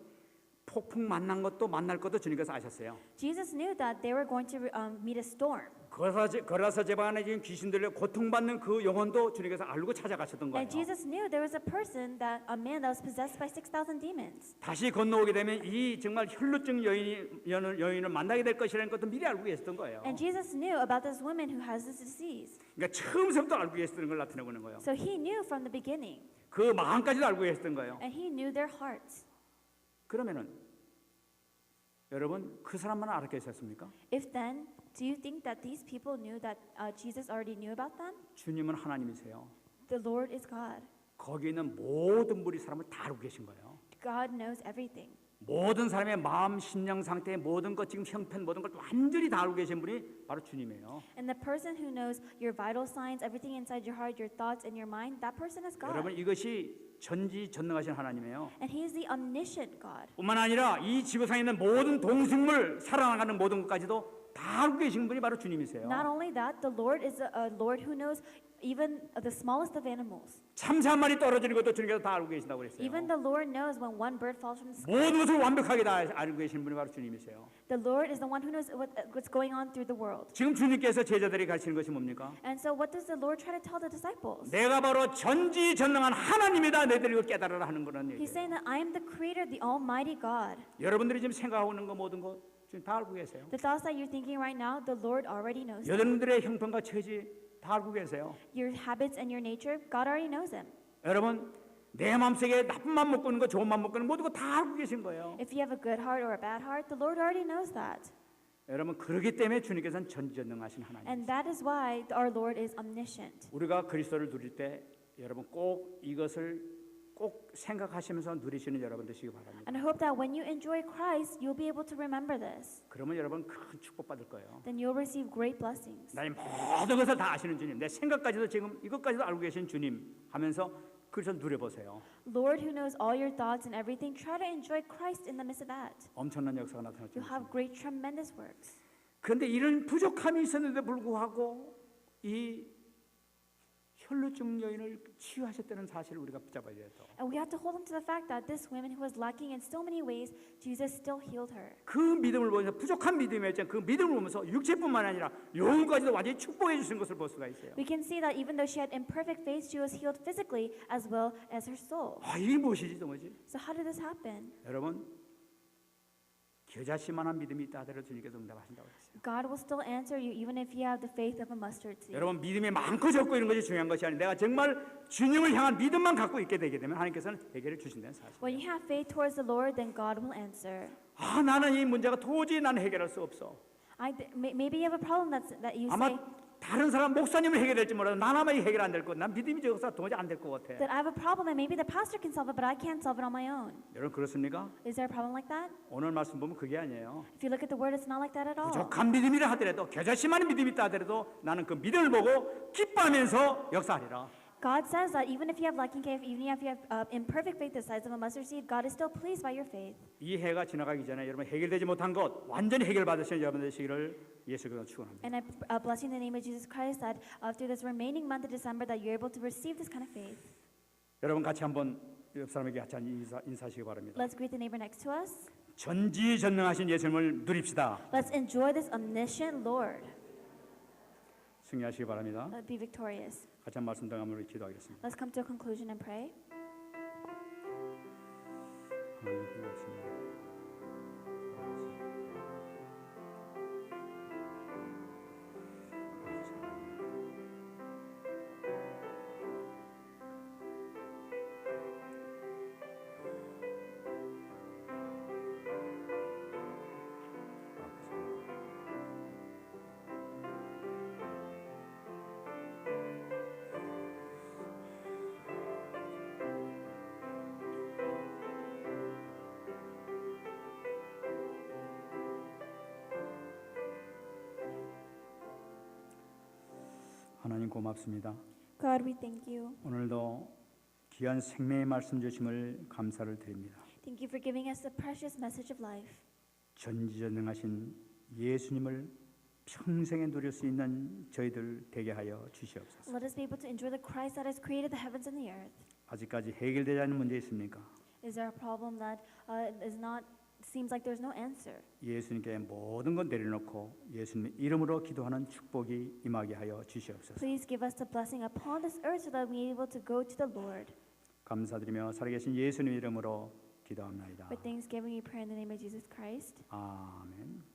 [SPEAKER 2] 폭풍 만난 것도 만날 것도 주님께서 아셨어요.
[SPEAKER 1] Jesus knew that they were going to meet a storm.
[SPEAKER 2] 거라사 제방안에 지금 귀신들로 고통받는 그 영혼도 주님께서 알고 찾아가셨던 거예요.
[SPEAKER 1] And Jesus knew there was a person a man that was possessed by 6,000 demons.
[SPEAKER 2] 다시 건너오게 되면 이 정말 혈루증 여인을 만나게 될 것이라는 것도 미리 알고 계셨던 거예요.
[SPEAKER 1] And Jesus knew about this woman who has this disease.
[SPEAKER 2] 그러니까 처음부터 알고 계셨던 걸 나타내고 있는 거예요.
[SPEAKER 1] So he knew from the beginning.
[SPEAKER 2] 그 마음까지도 알고 계셨던 거예요.
[SPEAKER 1] And he knew their hearts.
[SPEAKER 2] 그러면은 여러분 그 사람만 알았게 했었습니까?
[SPEAKER 1] If then, do you think that these people knew that Jesus already knew about them?
[SPEAKER 2] 주님은 하나님이세요.
[SPEAKER 1] The Lord is God.
[SPEAKER 2] 거기 있는 모든 분이 사람을 다 알고 계신 거예요.
[SPEAKER 1] God knows everything.
[SPEAKER 2] 모든 사람의 마음, 심령 상태, 모든 것 지금 형편 모든 걸 완전히 다 알고 계신 분이 바로 주님이에요.
[SPEAKER 1] And the person who knows your vital signs, everything inside your heart, your thoughts and your mind, that person is God.
[SPEAKER 2] 여러분 이것이 전지전능하신 하나님이에요.
[SPEAKER 1] And he is the omniscient God.
[SPEAKER 2] 뿐만 아니라 이 지구상에 있는 모든 동식물 살아나가는 모든 것까지도 다 알고 계신 분이 바로 주님이세요.
[SPEAKER 1] Not only that, the Lord is a Lord who knows even the smallest of animals.
[SPEAKER 2] 참새 한 마리 떨어지는 것도 주님께서 다 알고 계신다고 그랬어요.
[SPEAKER 1] Even the Lord knows when one bird falls from the sky.
[SPEAKER 2] 모든 것을 완벽하게 다 알고 계신 분이 바로 주님이세요.
[SPEAKER 1] The Lord is the one who knows what's going on through the world.
[SPEAKER 2] 지금 주님께서 제자들이 가르치는 것이 뭡니까?
[SPEAKER 1] And so what does the Lord try to tell the disciples?
[SPEAKER 2] 내가 바로 전지전능한 하나님이다. 너희들이 이걸 깨달으라 하는 그런
[SPEAKER 1] He's
[SPEAKER 2] 얘기예요.
[SPEAKER 1] saying that I am the creator, the almighty God.
[SPEAKER 2] 여러분들이 지금 생각하고 있는 거 모든 거 지금 다 알고 계세요.
[SPEAKER 1] The thoughts that you're thinking right now, the Lord already knows them.
[SPEAKER 2] 여러분들의 형편과 처지 다 알고 계세요.
[SPEAKER 1] Your habits and your nature, God already knows them.
[SPEAKER 2] 여러분 내 마음속에 나쁜 맘 먹고 있는 거 좋은 맘 먹고 있는 거 모든 거 다 알고 계신 거예요.
[SPEAKER 1] If you have a good heart or a bad heart, the Lord already knows that.
[SPEAKER 2] 여러분 그러기 때문에 주님께서는 전지전능하신 하나님.
[SPEAKER 1] And that is why our Lord is omniscient.
[SPEAKER 2] 우리가 그리스도를 누릴 때 여러분 꼭 이것을 꼭 생각하시면서 누리시는 여러분 되시기 바랍니다.
[SPEAKER 1] And I hope that when you enjoy Christ, you'll be able to remember this.
[SPEAKER 2] 그러면 여러분 큰 축복 받을 거예요.
[SPEAKER 1] Then you'll receive great blessings.
[SPEAKER 2] 나의 모든 것을 다 아시는 주님, 내 생각까지도 지금 이것까지도 알고 계신 주님 하면서 그래서 누려보세요.
[SPEAKER 1] Lord who knows all your thoughts and everything, try to enjoy Christ in the midst of that.
[SPEAKER 2] 엄청난 역사가 나타날
[SPEAKER 1] You'll have
[SPEAKER 2] 겁니다.
[SPEAKER 1] great, tremendous works.
[SPEAKER 2] 그런데 이런 부족함이 있었는데 불구하고 이 혈루증 여인을 치유하셨다는 사실을 우리가 붙잡아야 돼요.
[SPEAKER 1] And we have to hold on to the fact that this woman who was lacking in so many ways, Jesus still healed her.
[SPEAKER 2] 그 믿음을 보면서 부족한 믿음이었지만 그 믿음을 보면서 육체뿐만 아니라 영혼까지도 완전히 축복해 주신 것을 볼 수가 있어요.
[SPEAKER 1] We can see that even though she had imperfect faith, she was healed physically as well as her soul.
[SPEAKER 2] 아, 이게 무엇이지, 뭐지?
[SPEAKER 1] So how did this happen?
[SPEAKER 2] 여러분, 겨자씨만한 믿음이 있다 하더라도 주님께서 응답하신다고 했어요.
[SPEAKER 1] God will still answer you even if you have the faith of a mustard seed.
[SPEAKER 2] 여러분, 믿음이 많고 적고 이런 것이 중요한 것이 아니라 내가 정말 주님을 향한 믿음만 갖고 있게 되게 되면 하나님께서는 해결해 주신다는 사실.
[SPEAKER 1] When you have faith towards the Lord, then God will answer.
[SPEAKER 2] 아, 나는 이 문제가 도저히 나는 해결할 수 없어.
[SPEAKER 1] Maybe you have a problem that you
[SPEAKER 2] 아마
[SPEAKER 1] say
[SPEAKER 2] 다른 사람 목사님은 해결될지 몰라도 난 아마 해결 안 될 것. 난 믿음이 적어서 도저히 안 될 것 같아.
[SPEAKER 1] that I have a problem and maybe the pastor can solve it, but I can't solve it on my own.
[SPEAKER 2] 여러분 그렇습니까?
[SPEAKER 1] Is there a problem like that?
[SPEAKER 2] 오늘 말씀 보면 그게 아니에요.
[SPEAKER 1] If you look at the word, it's not like that at all.
[SPEAKER 2] 부족한 믿음이라 하더라도 겨자씨만한 믿음이 있다 하더라도 나는 그 믿음을 보고 기뻐하면서 역사하리라.
[SPEAKER 1] God says that even if you have lacking faith, even if you have imperfect faith the size of a mustard seed, God is still pleased by your faith.
[SPEAKER 2] 이 해가 지나가기 전에 여러분 해결되지 못한 것 완전히 해결받으시는 여러분 되시기를 예수 그리스도로 축원합니다.
[SPEAKER 1] And I bless you in the name of Jesus Christ that through this remaining month of December that you're able to receive this kind of faith.
[SPEAKER 2] 여러분 같이 한번 옆 사람에게 같이 인사하시기 바랍니다.
[SPEAKER 1] Let's greet the neighbor next to us.
[SPEAKER 2] 전지전능하신 예수님을 누립시다.
[SPEAKER 1] Let's enjoy this omniscient Lord.
[SPEAKER 2] 승리하시기 바랍니다.
[SPEAKER 1] Be victorious.
[SPEAKER 2] 같이 한 말씀 동안 우리 기도하겠습니다.
[SPEAKER 1] Let's come to a conclusion and pray.
[SPEAKER 2] 하나님 고맙습니다. 하나님 고맙습니다.
[SPEAKER 1] God, we thank you.
[SPEAKER 2] 오늘도 귀한 생명의 말씀 주심을 감사를 드립니다.
[SPEAKER 1] Thank you for giving us the precious message of life.
[SPEAKER 2] 전지전능하신 예수님을 평생에 누릴 수 있는 저희들 되게 하여 주시옵소서.
[SPEAKER 1] Let us be able to enjoy the Christ that has created the heavens and the earth.
[SPEAKER 2] 아직까지 해결되지 않은 문제 있습니까?
[SPEAKER 1] Is there a problem that is not seems like there's no answer.
[SPEAKER 2] 예수님께 모든 것 내려놓고 예수님 이름으로 기도하는 축복이 임하게 하여 주시옵소서.
[SPEAKER 1] Please give us the blessing upon this earth so that we're able to go to the Lord.
[SPEAKER 2] 감사드리며 살아계신 예수님 이름으로 기도합니다.
[SPEAKER 1] With thanksgiving, we pray in the name of Jesus Christ.
[SPEAKER 2] 아멘.